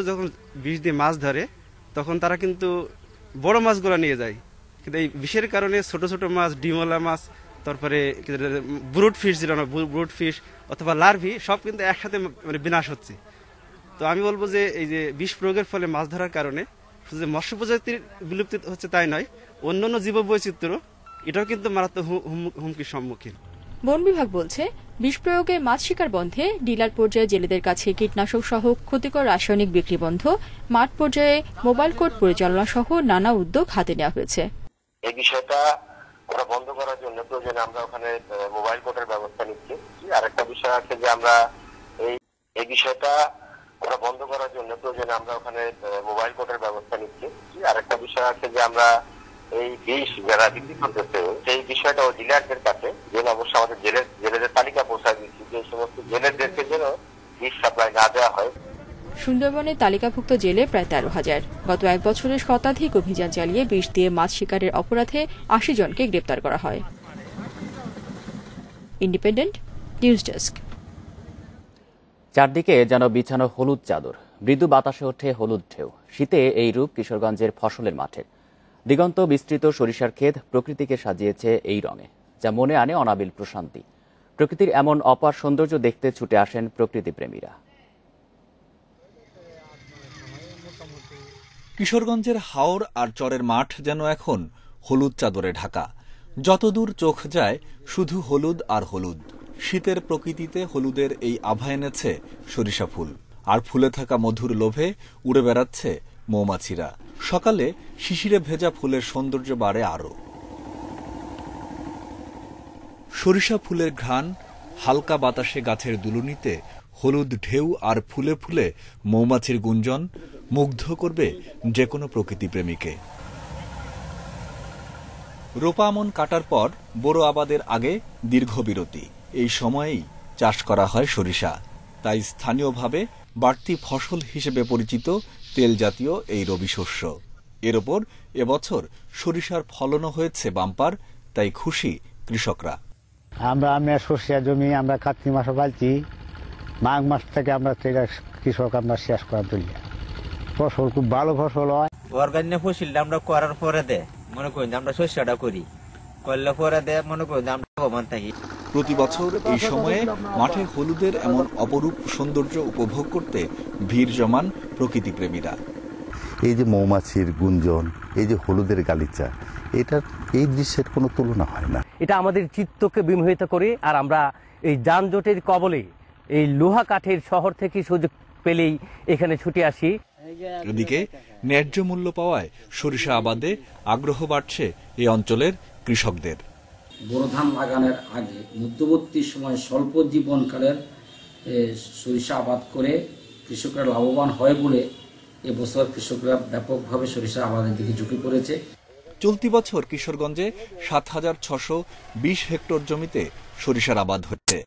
[SPEAKER 16] যখন বিষ দিয়ে মাছ ধরে তখন তারা কিন্তু বড় মাছগুলো নিয়ে যায়, কিন্তু এই বিষের কারণে ছোট ছোট মাছ, ডিমওয়ালা মাছ, তারপরে ব্রুট ফিশ, যেটা ব্রুট ফিশ অথবা লার্ভি, সব কিন্তু একসাথে মানে বিনাশ হচ্ছে। তো আমি বলবো যে এই যে বিষ প্রয়োগের ফলে মাছ ধরার কারণে শুধু যে মৎস্য প্রজাতির বিলুপ্তি হচ্ছে তাই নয়, অন্যান্য জীববৈচিত্র্য এটাও কিন্তু মারাত্মক হুমকির সম্মুখীন।
[SPEAKER 4] বন বিভাগ বলছে, বিষ প্রয়োগে মাছ শিকার বন্ধে ডিলার পর্যায়ে জেলেদের কাছে কীটনাশক সহ ক্ষতিকর রাসায়নিক বিক্রি বন্ধ, মাঠ পর্যায়ে মোবাইল কোর্ট পরিচালনা সহ নানা উদ্যোগ হাতে নেওয়া হয়েছে।
[SPEAKER 17] এই বিষয়টা ওরা বন্ধ করার জন্য প্রয়োজনে আমরা ওখানে মোবাইল কোর্টের ব্যবস্থা নিচ্ছি। আরেকটা বিষয় আছে যে আমরা এই বিষয়টা ওরা বন্ধ করার জন্য প্রয়োজনে আমরা ওখানে মোবাইল কোর্টের ব্যবস্থা নিচ্ছি। আরেকটা বিষয় আছে যে আমরা এই বিষ যারা বিক্রি করতেছে সেই বিষয়টা ও ডিলারদের কাছে যেন অবশ্যই আমাদের জেলেদের তালিকা পৌঁছায় দিচ্ছি, যে সমস্ত জেলেদেরকে যেন বিষ সাপ্লাই না দেওয়া হয়।
[SPEAKER 4] সুন্দরবনে তালিকাভুক্ত জেলে প্রায় ১৩,০০০। গত ১ বছরে শতাধিক অভিযান চালিয়ে বিষ দিয়ে মাছ শিকারের অপরাধে ৮০ জনকে গ্রেপ্তার করা হয়। Independent news desk.
[SPEAKER 2] চারদিকে যেন বিছানো হলুদ চাদর, মৃদু বাতাসে ওঠে হলুদ ঢেউ। শীতে এই রূপ কিশোরগঞ্জের ফসলের মাঠে। দিগন্ত বিস্তৃত সরিষার ক্ষেত প্রকৃতিকে সাজিয়েছে এই রঙে, যা মনে আনে অনাবিল প্রশান্তি। প্রকৃতির এমন অপার সৌন্দর্য দেখতে ছুটে আসেন প্রকৃতিপ্রেমীরা।
[SPEAKER 5] কিশোরগঞ্জের হাওর আর চরের মাঠ যেন এখন হলুদ চাদরে ঢাকা। যতদূর চোখ যায় শুধু হলুদ আর হলুদ। শীতের প্রকৃতিতে হলুদের এই আভা এনেছে সরিষা ফুল, আর ফুলে থাকা মধুর লোভে উড়ে বেড়াচ্ছে মৌমাছিরা। সকালে শিশিরে ভেজা ফুলের সৌন্দর্য বাড়ে আরো। সরিষা ফুলের ঘ্রাণ, হালকা বাতাসে গাছের দুলুনিতে হলুদ ঢেউ আর ফুলে ফুলে মৌমাছির গুঞ্জন মুগ্ধ করবে যে কোনো প্রকৃতিপ্রেমীকে। রোপা আমন কাটার পর বোরো আবাদের আগে দীর্ঘ বিরতি। এই সময়েই চাষ করা হয় সরিষা, তাই স্থানীয়ভাবে বাড়তি ফসল হিসেবে পরিচিত তেল জাতীয় এই রবি শস্য। এর ওপর এবছর সরিষার ফলনও হয়েছে বাম্পার, তাই খুশি কৃষকরা।
[SPEAKER 18] আমরা সরিষা জমি আমরা কার্তিক মাসে পালছি, মাঘ মাস থেকে আমরা কৃষক আমরা শেষ করা তুলি। ফসল খুব ভালো ফসল হয়।
[SPEAKER 19] অর্গানিক ফসলটা আমরা করার পরে মনে করি আমরা শস্যটা করি, করলে পরে মনে করি আমরা ভগবান থাকি।
[SPEAKER 5] প্রতি বছর এই সময়ে মাঠে হলুদের এমন অপরূপ সৌন্দর্য উপভোগ করতে ভিড় জমান প্রকৃতিপ্রেমীরা।
[SPEAKER 20] এই যে মৌমাছির গুঞ্জন, এই যে হলুদের গালিচা, এটার এই দৃশ্যের কোনো তুলনা হয় না।
[SPEAKER 21] এটা আমাদের চিত্তকে বিমোহিত করে, আর আমরা এই যানজটের কবলে এই লোহা কাঠের শহর থেকে সুযোগ পেলেই এখানে ছুটে আসি।
[SPEAKER 5] এদিকে ন্যায্য মূল্য পাওয়ায় সরিষা আবাদে আগ্রহ বাড়ছে এই অঞ্চলের কৃষকদের।
[SPEAKER 23] বোরো ধান লাগানোর আগে মধ্যবর্তী সময় স্বল্প জীবনকালের সরিষা আবাদ করে কৃষকরা লাভবান হয় বলে এবছর কৃষকরা ব্যাপকভাবে সরিষা আবাদের দিকে ঝুঁকে পড়েছে।
[SPEAKER 5] চলতি বছর কিশোরগঞ্জে ৭,৬২০ হেক্টর জমিতে সরিষার আবাদ হচ্ছে।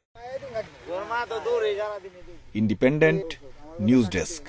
[SPEAKER 5] Independent news desk.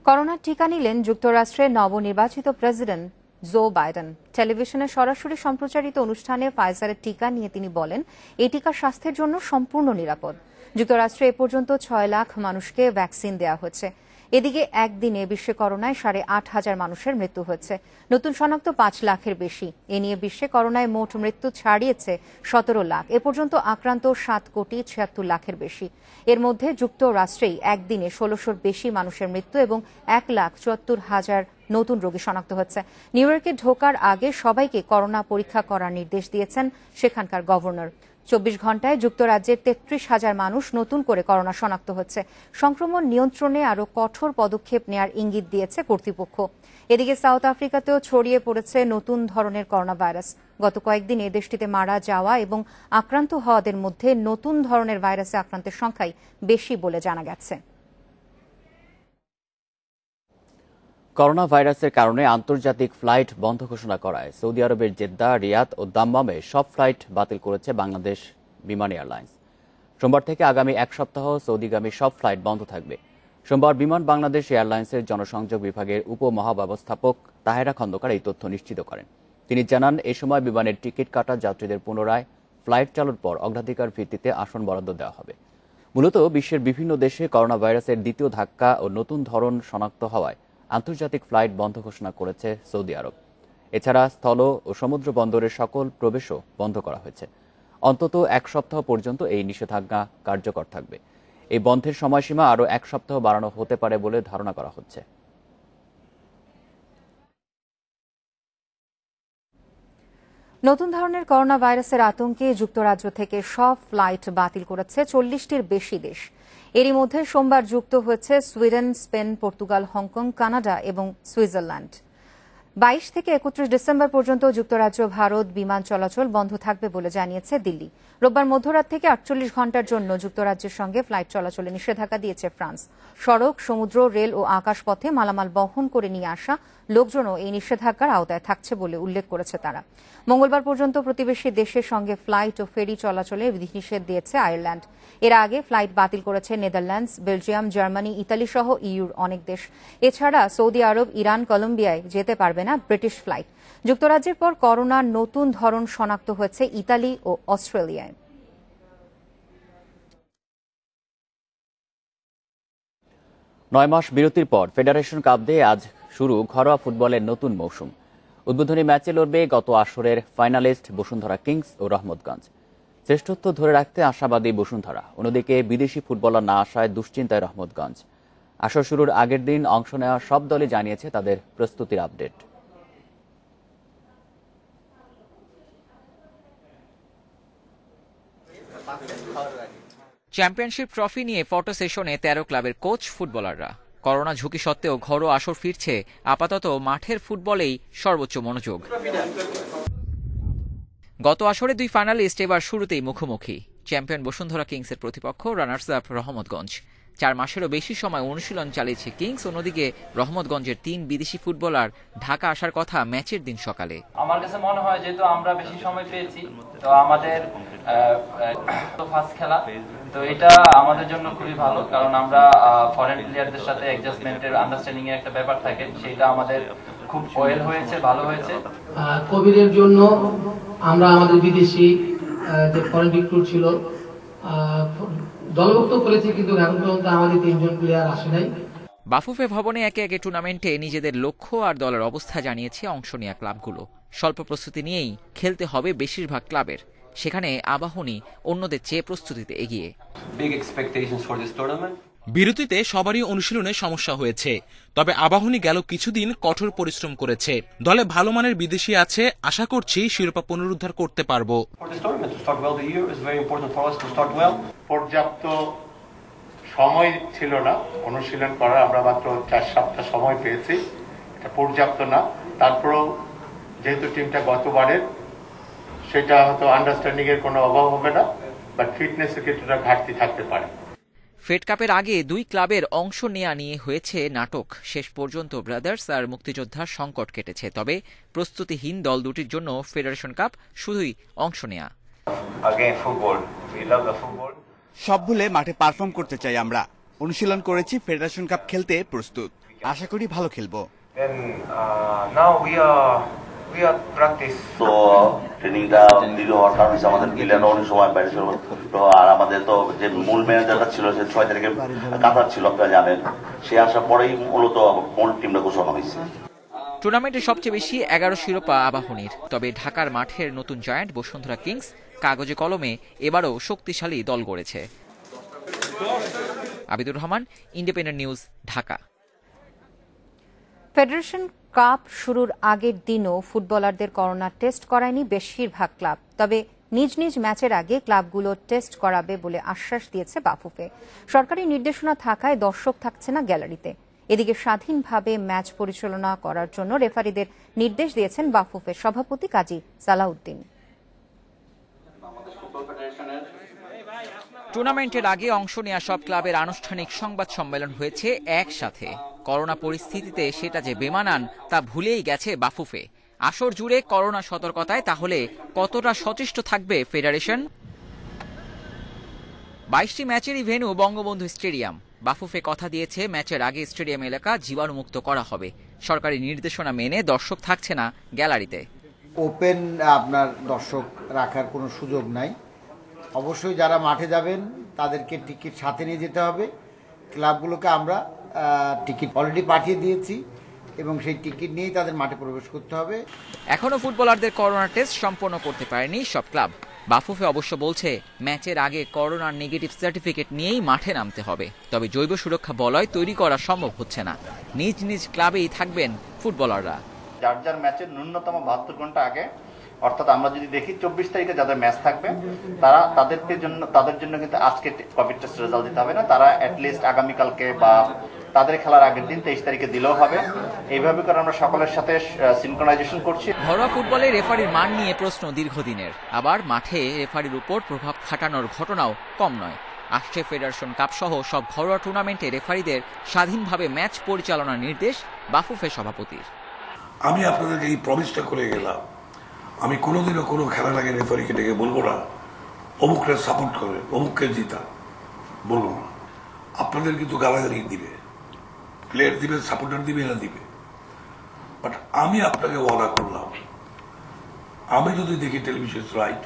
[SPEAKER 1] করোনার টিকা নিলেন যুক্তরাষ্ট্রের নবনির্বাচিত প্রেসিডেন্ট জো বাইডেন। টেলিভিশনে সরাসরি সম্প্রচারিত অনুষ্ঠানে ফাইজারের টিকা নিয়ে তিনি বলেন, এই টিকা স্বাস্থ্যের জন্য সম্পূর্ণ নিরাপদ। যুক্তরাষ্ট্রে এ পর্যন্ত 6 লাখ মানুষকে ভ্যাকসিন দেওয়া হচ্ছে। এদিকে একদিনে বিশ্বে করোনায় 8,500 মানুষের মৃত্যু হয়েছে, নতুন শনাক্ত 5 লাখের বেশি। এ নিয়ে বিশ্বে করোনায় মোট মৃত্যু ছাড়িয়েছে 17 লাখ। এ পর্যন্ত আক্রান্ত 7,76 লাখের বেশি। এর মধ্যে যুক্তরাষ্ট্রেই একদিনে 1600-র বেশি মানুষের মৃত্যু এবং 1,74,000 নতুন রোগী শনাক্ত হচ্ছে। নিউ ইয়র্কে ঢোকার আগে সবাইকে করোনা পরীক্ষা করার নির্দেশ দিয়েছেন সেখানকার গভর্নর। 24 ঘণ্টায় যুক্তরাজ্যের 33,000 মানুষ নতুন করে করোনা শনাক্ত হচ্ছে। সংক্রমণ নিয়ন্ত্রণে আরও কঠোর পদক্ষেপ নেয়ার ইঙ্গিত দিয়েছে কর্তৃপক্ষ। এদিকে সাউথ আফ্রিকাতেও ছড়িয়ে পড়েছে নতুন ধরনের করোনা ভাইরাস। গত কয়েকদিনে দেশটিতে মারা যাওয়া এবং আক্রান্ত হওয়াদের মধ্যে নতুন ধরনের ভাইরাসে আক্রান্তের সংখ্যাই বেশি বলে জানা গেছে।
[SPEAKER 2] করোনা ভাইরাসের কারণে আন্তর্জাতিক ফ্লাইট বন্ধ ঘোষণা করায় সৌদি আরবের জেদ্দা, রিয়াদ ও দাম্মামে সব ফ্লাইট বাতিল করেছে বাংলাদেশ বিমান এয়ারলাইন্স। সোমবার থেকে আগামী 1 সপ্তাহ সৌদিগামী সব ফ্লাইট বন্ধ থাকবে। সোমবার বিমান বাংলাদেশ এয়ারলাইন্সের জনসংযোগ বিভাগের উপমহাব্যবস্থাপক তাহেরা খন্দকার এই তথ্য নিশ্চিত করেন। তিনি জানান, এ সময় বিমানের টিকিট কাটা যাত্রীদের পুনরায় ফ্লাইট চালুর পর অগ্রাধিকার ভিত্তিতে আসন বরাদ্দ দেওয়া হবে। মূলত বিশ্বের বিভিন্ন দেশে করোনা ভাইরাসের দ্বিতীয় ধাক্কা ও নতুন ধরন শনাক্ত হওয়ায় আন্তর্জাতিক ফ্লাইট বন্ধ ঘোষণা করেছে সৌদি আরব। এছাড়া স্থল ও সমুদ্র বন্দরের সকল প্রবেশও বন্ধ করা হয়েছে। অন্তত 1 সপ্তাহ পর্যন্ত এই নিষেধাজ্ঞা কার্যকর থাকবে। এই বন্ধের সময়সীমা আরও 1 সপ্তাহ বাড়ানো হতে পারে বলে ধারণা করা হচ্ছে।
[SPEAKER 1] নতুন ধরনের করোনা ভাইরাসের আতঙ্কে যুক্তরাজ্য থেকে সব ফ্লাইট বাতিল করেছে 40টির বেশি দেশ। এরই মধ্যে সোমবার যুক্ত হয়েছে Sweden, Spain, Portugal, Hong Kong, Canada এবং সুইজারল্যান্ড। 22 থেকে 31 ডিসেম্বর পর্যন্ত যুক্তরাজ্য ভারত বিমান চলাচল বন্ধ থাকবে বলে জানিয়েছে দিল্লি। রোববার মধ্যরাত থেকে 48 ঘণ্টার জন্য যুক্তরাজ্যের সঙ্গে ফ্লাইট চলাচলে নিষেধাজ্ঞা দিয়েছে ফ্রান্স। সড়ক, সমুদ্র, রেল ও আকাশপথে মালামাল বহন করে নিয়ে আসা লোকজনও এই নিষেধাজ্ঞার আওতায় থাকছে বলে উল্লেখ করেছে তারা। মঙ্গলবার পর্যন্ত প্রতিবেশী দেশের সঙ্গে ফ্লাইট ও ফেরি চলাচলে বিধিনিষেধ দিয়েছে আয়ারল্যান্ড। এর আগে ফ্লাইট বাতিল করেছে নেদারল্যান্ডস, বেলজিয়াম, জার্মানি, ইতালি সহ ইউর অনেক দেশ। এছাড়া সৌদি আরব, ইরান, কলম্বিয়ায় যেতে পারবে না ব্রিটিশ ফ্লাইট। যুক্তরাজ্যের পর করোনার নতুন ধরন শনাক্ত হয়েছে ইতালি ও অস্ট্রেলিয়ায়।
[SPEAKER 2] নয় মাস বিরতির পর ফেডারেশন কাপ দিয়ে আজ শুরু ঘরোয়া ফুটবলের নতুন মৌসুম। উদ্বোধনী ম্যাচে লড়বে গত আসরের ফাইনালিস্ট বসুন্ধরা কিংস ও রহমতগঞ্জ। শ্রেষ্ঠত্ব ধরে রাখতে আশাবাদী বসুন্ধরা, অন্যদিকে বিদেশি ফুটবলার না আসায় দুশ্চিন্তায় রহমতগঞ্জ। আসর শুরুর আগের দিন অংশ নেওয়া সব দলই জানিয়েছে তাদের প্রস্তুতির আপডেট।
[SPEAKER 3] চ্যাম্পিয়নশিপ ট্রফি নিয়ে ফটো সেশনে 13 ক্লাবের কোচ, ফুটবলাররা। করোনা ঝুঁকি সত্ত্বেও ঘরোয়া আসর ফিরছে, আপাতত মাঠের ফুটবলেই সর্বোচ্চ মনোযোগ। গত আসরে 2 ফাইনালিস্ট এবার শুরুতেই মুখোমুখি। চ্যাম্পিয়ন বসুন্ধরা কিংসের প্রতিপক্ষ রানার্স আপ রহমতগঞ্জ। 4 মাসেরও বেশি সময় অনুশীলন চালিয়েছে কিংস। অন্যদিকে রহমতগঞ্জের 3 বিদেশি ফুটবলার ঢাকা আসার কথা ম্যাচের দিন সকালে।
[SPEAKER 6] আমার কাছে মনে হয় যেহেতু আমরা বেশি সময় পেয়েছি, তো আমাদের ফার্স্ট খেলা, তো এটা আমাদের জন্য খুবই ভালো, কারণ আমরা ফরেন প্লেয়ারদের সাথে অ্যাডজাস্টমেন্টের, আন্ডারস্ট্যান্ডিং এর একটা ব্যাপার থাকে, সেটা আমাদের খুব ওয়েল হয়েছে, ভালো হয়েছে।
[SPEAKER 7] কোভিডের জন্য আমরা আমাদের বিদেশি যে ফরেন রিক্রুট ছিল দলভুক্ত করেছি, কিন্তু এখন পর্যন্ত আমাদের 3 জন প্লেয়ার আসে নাই।
[SPEAKER 3] বাফুফে ভবনে একে একে টুর্নামেন্টে নিজেদের লক্ষ্য আর দলের অবস্থা জানিয়েছে অংশ নেওয়া ক্লাবগুলো। স্বল্প প্রস্তুতি নিয়েই খেলতে হবে বেশিরভাগ ক্লাবের। সেখানে আবাহনী অন্যদের চেয়ে প্রস্তুতিতে এগিয়ে।
[SPEAKER 9] বিরতিতে সবারই অনুশীলনে সমস্যা হয়েছে, তবে আবাহনী গেল কিছুদিন কঠোর পরিশ্রম করেছে। দলে ভালো মানের বিদেশি আছে, আশা করছি শিরোপা পুনরুদ্ধার করতে পারবো।
[SPEAKER 22] পর্যাপ্ত সময় ছিল না অনুশীলন করার, আমরা মাত্র 4 সপ্তাহ সময় পেয়েছি, এটা পর্যাপ্ত না। তারপরেও যেহেতু টিমটা গতবারের, সেটা হয়তো আন্ডারস্ট্যান্ডিং এর কোনো অভাব হবে না, বাট ফিটনেসের কিছুটা ঘাটতি থাকতে পারে।
[SPEAKER 3] ফেড কাপের আগে 2 ক্লাবের অংশ নেওয়া নিয়ে হয়েছে নাটক। শেষ পর্যন্ত ব্রাদার্স আর মুক্তিযোদ্ধার সংকট কেটেছে। তবে প্রস্তুতিহীন দল দুটির জন্য ফেডারেশন কাপ শুধুই অংশ নেওয়া।
[SPEAKER 24] সব ভুলে মাঠে পারফর্ম করতে চাই আমরা। অনুশীলন করেছি, ফেডারেশন কাপ খেলতে প্রস্তুত। আশা করি ভালো খেলবো।
[SPEAKER 8] তো ট্রেনিংটা ডিলে হওয়ার কারণ হচ্ছে আমাদের প্লেয়াররা অনেক সময় বাইরে ছিল, তো আর আমাদের তো যে মূল ম্যানেজারটা ছিল সে 6 তারিখে কাতার ছিল, আপনারা জানেন। সে আসার পরেই মূলত মূল টিমটা ঘোষণা হয়েছে।
[SPEAKER 3] টুর্নামেন্টে সবচেয়ে বেশি 11 শিরোপা আবাহনীর, তবে ঢাকার মাঠের নতুন জয়ান্ট বসুন্ধরা কিংস কাগজে কলমে এবারও শক্তিশালী দল গড়েছে। Abidur Rahman, independent news, Dhaka.
[SPEAKER 1] Federation cup শুরুর আগের দিনও ফুটবলারদের করোনা টেস্ট করায়নি বেশিরভাগ ক্লাব, তবে নিজ নিজ ম্যাচের আগে ক্লাবগুলো টেস্ট করাবে বলে আশ্বাস দিয়েছে বাফুফে। সরকারি নির্দেশনা থাকায় দর্শক থাকছে না গ্যালারিতে। এদিকে স্বাধীনভাবে ম্যাচ পরিচালনা করার জন্য রেফারিদের নির্দেশ দিয়েছেন বাফুফের সভাপতি কাজী সালাউদ্দিন।
[SPEAKER 3] টুর্নামেন্টের আগে অংশ নেওয়া সব ক্লাবের আনুষ্ঠানিক সংবাদ সম্মেলন হয়েছে একসাথে। করোনা পরিস্থিতিতে সেটা যে বেমানান তা ভুলেই গেছে বাফুফে। আসর জুড়ে করোনা সতর্কতায় তাহলে কতটা সচেষ্ট থাকবে ফেডারেশন? 22টি ম্যাচেরই ভেন্যু বঙ্গবন্ধু স্টেডিয়াম। বাফুফে কথা দিয়েছে ম্যাচের আগে স্টেডিয়াম এলাকা জীবাণুমুক্ত করা হবে। সরকারি নির্দেশনা মেনে দর্শক থাকছে না গ্যালারিতে।
[SPEAKER 10] ওপেন আপনার দর্শক রাখার কোনো সুযোগ নাই। অবশ্যই যারা মাঠে যাবেন তাদেরকে টিকিট সাথে নিয়ে যেতে হবে। ক্লাবগুলোকে আমরা টিকিট অলরেডি পাঠিয়ে দিয়েছি এবং সেই টিকিট নিয়েই তাদের মাঠে প্রবেশ করতে হবে।
[SPEAKER 3] এখনো ফুটবলারদের করোনা টেস্ট সম্পন্ন করতে পারেনি সব ক্লাব। বাফুফে অবশ্য বলছে ম্যাচের আগে করোনার নেগেটিভ সার্টিফিকেট নিয়েই মাঠে নামতে হবে, তবে জৈব সুরক্ষা বলয় তৈরি করা সম্ভব হচ্ছে না। নিজ নিজ ক্লাবেই থাকবেন ফুটবলাররা।
[SPEAKER 12] যার যার ম্যাচের ন্যূনতম 72 ঘন্টা আগে, অর্থাৎ আমরা যদি দেখি 24 তারিখে যাদের ম্যাচ থাকবে তাদের জন্য কিন্তু আজকে কোভিড টেস্ট রেজাল্ট দিতে হবে না। তারা অ্যাটলিস্ট আগামীকালকে বা তাদের খেলার আগের দিন 23 তারিখে দিলেও হবে। এইভাবে করে আমরা সকলের সাথে সিনক্রোনাইজেশন করছি।
[SPEAKER 3] ঘরোয়া ফুটবলে রেফারির মান নিয়ে প্রশ্ন দীর্ঘদিনের, আবার মাঠে রেফারির উপর প্রভাব খাটানোর ঘটনাও কম নয়। আসছে ফেডারেশন কাপ সহ সব ঘরোয়া টুর্নামেন্টে রেফারিদের স্বাধীনভাবে ম্যাচ পরিচালনার নির্দেশ বাফুফে সভাপতির।
[SPEAKER 13] আমি আপনাদেরকে এই প্রমিসটা করে গেলাম, আমি কোনোদিনও কোনো খেলার আগে রেফারিকে ডেকে বলবো না অমুকরা সাপোর্ট করে অমুককে জিতা, বলবো না। আপনাদের কিন্তু গালাগালি দিবে, প্লেয়ার দিবে, সাপোর্টার দিবে, এরা দিবে, বাট আমি আপনাকে ওয়াদা করলাম, আমি যদি দেখি television right,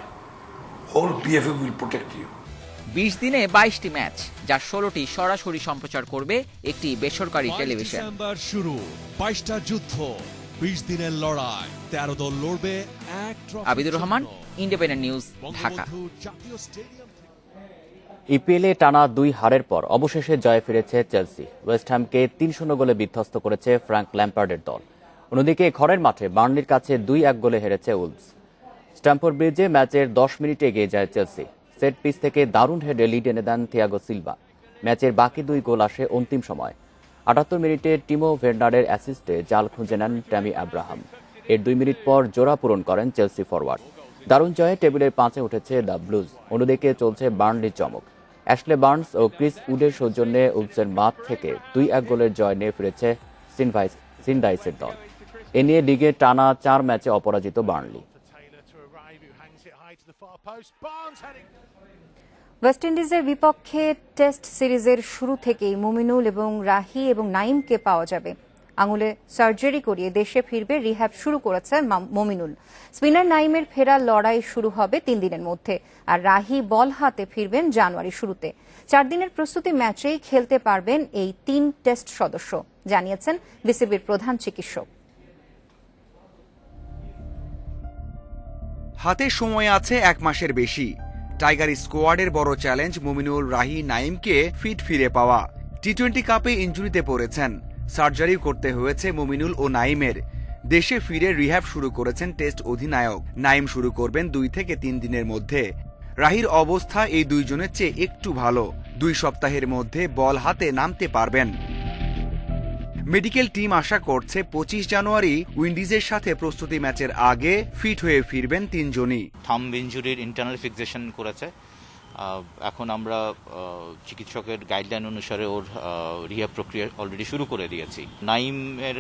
[SPEAKER 13] whole PFA will protect you.
[SPEAKER 3] 20 দিনে 22টি ম্যাচ, যার 16টি সরাসরি সম্প্রচার করবে একটি বেসরকারি টেলিভিশন।
[SPEAKER 25] শুরু 22টা যুদ্ধ, 20 দিনের লড়াই, 13 দল লড়বে এক trophy.
[SPEAKER 3] Abidur Rahman, independent news, Dhaka.
[SPEAKER 2] ইপিএলে টানা 2 হারের পর অবশেষে জয়ে ফিরেছে চেলসি। ওয়েস্ট হ্যামকে 3-0 গোলে বিধ্বস্ত করেছে ফ্র্যাঙ্ক ল্যাম্পার্ডের দল। অন্যদিকে ঘরের মাঠে বার্নলির কাছে 2-1 গোলে হেরেছে উলভস। স্ট্যামফোর্ড ব্রিজে ম্যাচের 10 মিনিটে এগিয়ে যায় চেলসি। সেট পিস থেকে দারুণ হেডে লিড এনে দেন থিয়াগো সিলভা। ম্যাচের বাকি 2 গোল আসে অন্তিম সময়। 78 মিনিটে টিমো ভের্নারের অ্যাসিস্টে জাল খুঁজে নেন ট্যামি আব্রাহাম। এর 2 মিনিট পর জোড়া পূরণ করেন চেলসি ফরওয়ার্ড। দারুণ জয়ে টেবিলের 5-এ উঠেছে দ্য ব্লুজ। অন্যদিকে চলছে বার্নলির চমক। অ্যাশলে বার্নস ও ক্রিস উডের সৌজন্যে উলভসের মাঠ থেকে 2-1 গোলের জয় নিয়ে ফিরেছে সিনডাইসের দল। এ নিয়ে লিগে টানা 4 ম্যাচে অপরাজিত বার্নলি।
[SPEAKER 1] ওয়েস্ট ইন্ডিজের বিপক্ষে টেস্ট সিরিজের শুরু থেকেই মুমিনুল এবং রাহি এবং নাইমকে পাওয়া যাবে। আঙুলে সার্জারি করিয়ে দেশে ফিরবে রিহ্যাব শুরু করেছে মুমিনুল। স্পিনার নাইমের ফেরার লড়াই শুরু হবে 3 দিনের মধ্যে, আর রাহি বল হাতে ফিরবেন জানুয়ারি শুরুতে। 4 দিনের প্রস্তুতি ম্যাচেই খেলতে পারবেন এই 3 টেস্ট সদস্য, জানিয়েছেন বিসিবির প্রধান চিকিৎসক।
[SPEAKER 24] হাতে সময় আছে 1 মাসের বেশি। টাইগার স্কোয়াডের বড় চ্যালেঞ্জ মুমিনুল, রাহি, নাইমকে ফিট ফিরে পাওয়া। টি-20 কাপে ইনজুরিতে পড়েছেন, সার্জারি করতে হয়েছে মুমিনুল ও নাইমের। দেশে ফিরে রিহ্যাব শুরু করেছেন টেস্ট অধিনায়ক। নাইম শুরু করবেন 2 থেকে 3 দিনের মধ্যে। রাহির অবস্থা এই 2 জনের চেয়ে একটু ভালো। 2 সপ্তাহের মধ্যে বল হাতে নামতে পারবেন। মেডিকেল টিম আশা করছে 25 জানুয়ারি উইন্ডিজের সাথে প্রস্তুতি ম্যাচের আগে ফিট হয়ে ফিরবেন 3 জনই।
[SPEAKER 26] থাম্ব ইনজুরির ইন্টারনাল ফিক্সেশন করেছে। এখন আমরা চিকিৎসকের গাইডলাইন অনুসারে ওর রিহ্যাব প্রক্রিয়া অলরেডি শুরু করে দিয়েছি। নাইমের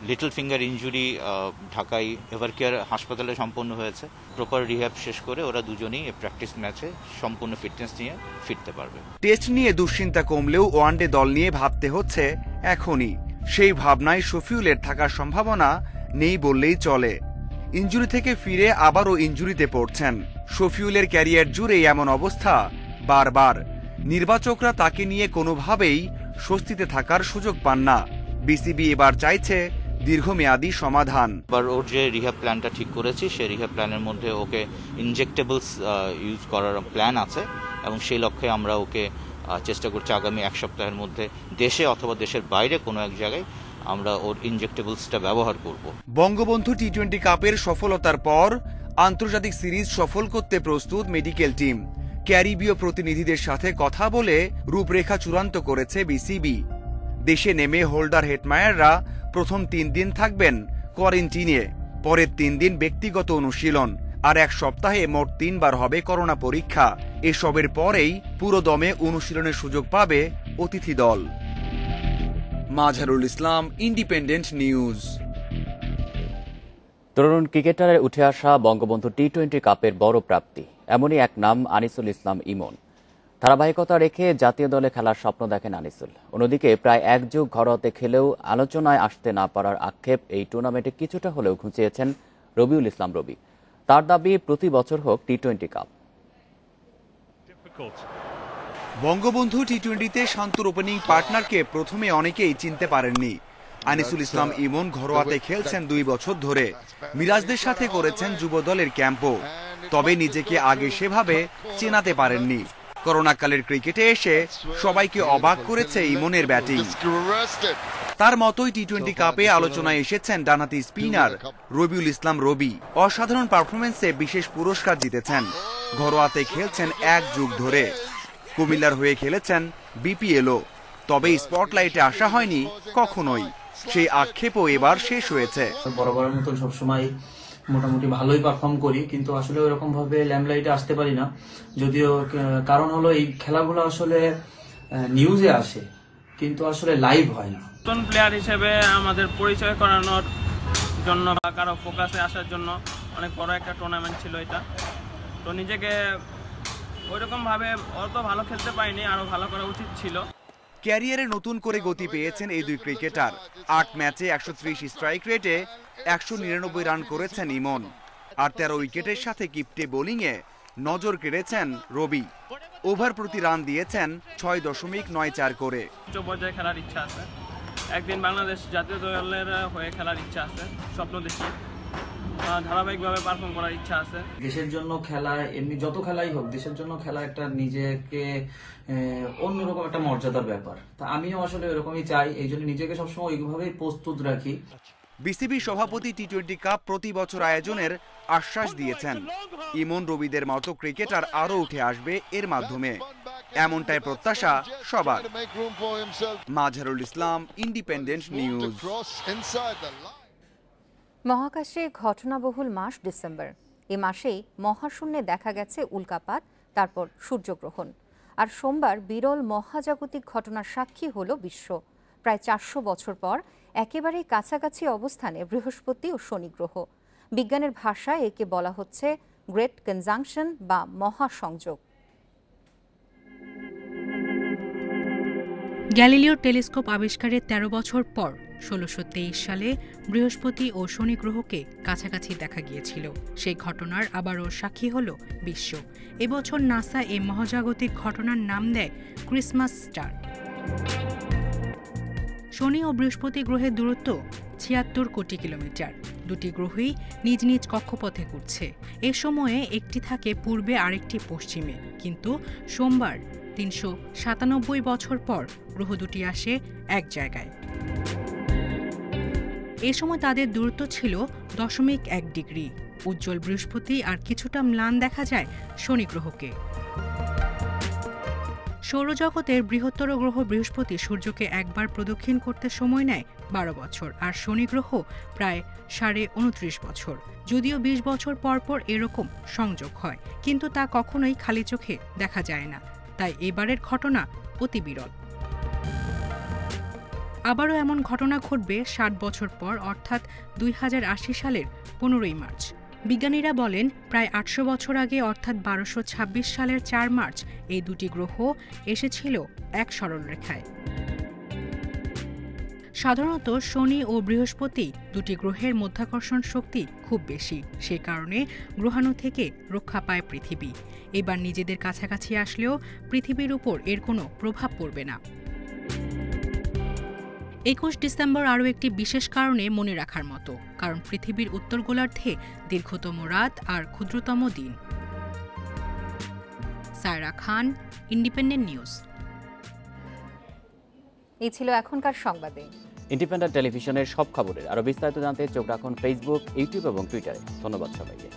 [SPEAKER 26] লিটল ফিঙ্গার ইনজুরি ঢাকায় এভারকেয়ার হাসপাতালে সম্পন্ন হয়েছে। প্রপার রিহ্যাব শেষ করে ওরা দুজনেই প্র্যাকটিস ম্যাচে সম্পূর্ণ ফিটনেস নিয়ে ফিরতে পারবে।
[SPEAKER 24] টেস্ট নিয়ে দুশ্চিন্তা কমলেও ওয়ানডে দল নিয়ে ভাবতে হচ্ছে এখনই। সেই ভাবনায় শফিউলের থাকার সম্ভাবনা নেই বললেই চলে। ইনজুরি থেকে ফিরে আবারও ইনজুরিতে পড়ছেন। শফিউলের ক্যারিয়ার জুড়ে এমন অবস্থা বারবার। নির্বাচকরা তাকে নিয়ে কোনোভাবেই স্বস্তিতে থাকার সুযোগ পান না। বিসিবি এবার চাইছে দীর্ঘমেয়াদী সমাধান।
[SPEAKER 26] এবার ওর যে রিহ্যাব প্ল্যানটা ঠিক করেছি, সেই রিহ্যাব প্ল্যানের মধ্যে ওকে ইনজেক্টেবলস ইউজ করার প্ল্যান আছে এবং সেই লক্ষ্যে আমরা ওকে চেষ্টা করছি আগামী এক সপ্তাহের মধ্যে দেশে অথবা দেশের বাইরে কোনো এক জায়গায় আমরা ওর ইনজেক্টেবলসটা ব্যবহার করব।
[SPEAKER 24] বঙ্গবন্ধু টি-20 কাপের সফলতার পর আন্তর্জাতিক সিরিজ সফল করতে প্রস্তুত মেডিকেল টিম। ক্যারিবীয় প্রতিনিধিদের সাথে কথা বলে রূপরেখা চূড়ান্ত করেছে বিসিবি। দেশে নেমে হোল্ডার হেটমায়াররা প্রথম 3 দিন থাকবেন কোয়ারেন্টিনে, পরের 3 দিন ব্যক্তিগত অনুশীলন, আর এক সপ্তাহে মোট 3 বার হবে করোনা পরীক্ষা। এসবের পরেই পুরো দমে অনুশীলনের সুযোগ পাবে অতিথি দল। মাঝহারুল ইসলাম, ইন্ডিপেন্ডেন্ট নিউজ।
[SPEAKER 2] তরুণ ক্রিকেটারের উঠে আসা বঙ্গবন্ধু টি-20 কাপের বড় প্রাপ্তি, এমনই এক নাম আনিসুল ইসলাম ইমন। ধারাবাহিকতা রেখে জাতীয় দলে খেলার স্বপ্ন দেখেন আনিসুল। অন্যদিকে প্রায় 1 যুগ ঘরোয়াতে খেলেও আলোচনায় আসতে না পারার আক্ষেপ এই টুর্নামেন্টে কিছুটা হলেও ঘুচিয়েছেন রবিউল ইসলাম রবি। তার দাবি প্রতি বছর হোক টি-20 কাপ।
[SPEAKER 24] বঙ্গবন্ধু টি-20তে শান্তর ওপেনিং পার্টনারকে প্রথমে অনেকেই চিনতে পারেননি। আনিসুল ইসলাম ইমন ঘরোয়াতে খেলছেন 2 বছর ধরে। মিরাজদের সাথে করেছেন যুব দলের ক্যাম্পও, তবে নিজেকে আগে সেভাবে চেনাতে পারেননি। করোনাকালের ক্রিকেটে এসে সবাইকে অবাক করেছে ইমনের ব্যাটিং। তার মতোই টি-20 কাপে আলোচনায় এসেছেন ডানহাতি স্পিনার রবিউল ইসলাম রবি। অসাধারণ পারফরমেন্সে বিশেষ পুরস্কার জিতেছেন। ঘরোয়াতে খেলছেন 1 যুগ ধরে। কুমিল্লার হয়ে খেলেছেন বিপিএলও, তবে স্পটলাইটে আসা হয়নি কখনোই। সেই আক্ষেপও এবার শেষ হয়েছে।
[SPEAKER 4] বরাবরের মতন সবসময় মোটামুটি ভালোই পারফর্ম করি, কিন্তু আসলে ওরকম ভাবে ল্যাম্পলাইটে আসতে পারি না। যদিও কারণ হলো এই খেলাগুলো আসলে নিউজে আসে, কিন্তু আসলে লাইভ হয় না।
[SPEAKER 11] নতুন প্লেয়ার হিসেবে আমাদের পরিচয় করানোর জন্য বা কারো ফোকাসে আসার জন্য অনেক বড় একটা টুর্নামেন্ট ছিল এটা। তো নিজেকে ওইরকম ভাবে অত ভালো খেলতে পারিনি, আরো ভালো করা উচিত ছিল।
[SPEAKER 24] ক্যারিয়ারে নতুন করে গতি পেয়েছেন এই 2 ক্রিকেটার। 8 ম্যাচে 130 স্ট্রাইক রেটে 199 রান করেছেন ইমন, আর 13 উইকেটের সাথে কিপ্টে বোলিংয়ে নজর কেড়েছেন রবি। ওভার প্রতি রান দিয়েছেন 6.94 করে।
[SPEAKER 11] উচ্চ পর্যায়ে খেলার ইচ্ছা আছে, একদিন বাংলাদেশ জাতীয় দলের হয়ে খেলার ইচ্ছা আছে, স্বপ্ন দেখি ধারাবাহিকভাবে পারফর্ম করার ইচ্ছা আছে।
[SPEAKER 4] দেশের জন্য খেলা, এমনি যত খেলাই হোক, দেশের জন্য খেলা একটা নিজেকে অন্যরকম একটা মর্যাদার ব্যাপার। তা আমিও আসলে এরকমই চাই, এই জন্য নিজেকে সবসময় ওইভাবেই প্রস্তুত রাখি।
[SPEAKER 24] বিসিবি সভাপতি টি-20 কাপ প্রতি বছর আয়োজনের আশ্বাস দিয়েছেন। ইমন রবিদের মতো ক্রিকেটার আরও উঠে আসবে এর মাধ্যমে, এমনটাই প্রত্যাশা সবার। মাঝহারুল ইসলাম, ইন্ডিপেন্ডেন্ট নিউজ।
[SPEAKER 1] মহাকাশে ঘটনাবহুল মাস ডিসেম্বর। এ মাসেই মহাশূন্যে দেখা গেছে উল্কাপাত, তারপর সূর্যগ্রহণ। আর সোমবার বিরল মহাজাগতিক ঘটনার সাক্ষী হল বিশ্ব। প্রায় 400 বছর পর একেবারেই কাছাকাছি অবস্থানে বৃহস্পতি ও শনি গ্রহ। বিজ্ঞানের ভাষায় একে বলা হচ্ছে গ্রেট কনজাংশন বা মহাসংযোগ।
[SPEAKER 14] গ্যালিলিও টেলিস্কোপ আবিষ্কারের 13 বছর পর 1623 সালে বৃহস্পতি ও শনি গ্রহকে কাছাকাছি দেখা গিয়েছিল। সেই ঘটনার আবারও সাক্ষী হল বিশ্ব। এবছর নাসা এই মহাজাগতিক ঘটনার নাম দেয় ক্রিসমাস স্টার। শনি ও বৃহস্পতি গ্রহের দূরত্ব 76 কোটি কিলোমিটার। দুটি গ্রহই নিজ নিজ কক্ষপথে ঘুরছে। এ সময়ে একটি থাকে পূর্বে, আরেকটি পশ্চিমে। কিন্তু সোমবার 397 বছর পর গ্রহ দুটি আসে এক জায়গায়। এ সময় তাদের দূরত্ব ছিল 0.1 ডিগ্রি। উজ্জ্বল বৃহস্পতি আর কিছুটা ম্লান দেখা যায় শনি গ্রহকে। সৌরজগতের বৃহত্তর গ্রহ বৃহস্পতি সূর্যকে একবার প্রদক্ষিণ করতে সময় নেয় 12 বছর, আর শনি গ্রহ প্রায় 29.5 বছর। যদিও 20 বছর পর পর এরকম সংযোগ হয়, কিন্তু তা কখনোই খালি চোখে দেখা যায় না। তাই এবারের ঘটনা অতি বিরল। আবারও এমন ঘটনা ঘটবে 60 বছর পর, অর্থাৎ 2080 সালের 15 মার্চ। বিজ্ঞানীরা বলেন প্রায় 800 বছর আগে, অর্থাৎ 1226 সালের 4 মার্চ এই দুটি গ্রহ এসেছিল এক সরলরেখায়। সাধারণত শনি ও বৃহস্পতি দুটি গ্রহের মধ্যাকর্ষণ শক্তি খুব বেশি, সে কারণে গ্রহাণু থেকে রক্ষা পায় পৃথিবী। এবার নিজেদের কাছাকাছি আসলেও পৃথিবীর উপর এর কোনো প্রভাব পড়বে না। 21 ডিসেম্বর আরও একটি বিশেষ কারণে মনে রাখার মতো, কারণ পৃথিবীর উত্তর গোলার্ধে দীর্ঘতম রাত আর ক্ষুদ্রতম দিন। সায়রা খান, ইন্ডিপেন্ডেন্ট নিউজ।
[SPEAKER 1] এই ছিল এখনকার সংবাদে।
[SPEAKER 2] ইন্ডিপেন্ডেন্ট টেলিভিশনের সব খবরের আরও বিস্তারিত জানতে চোখ রাখুন ফেসবুক, ইউটিউব এবং টুইটারে। ধন্যবাদ সবাইকে।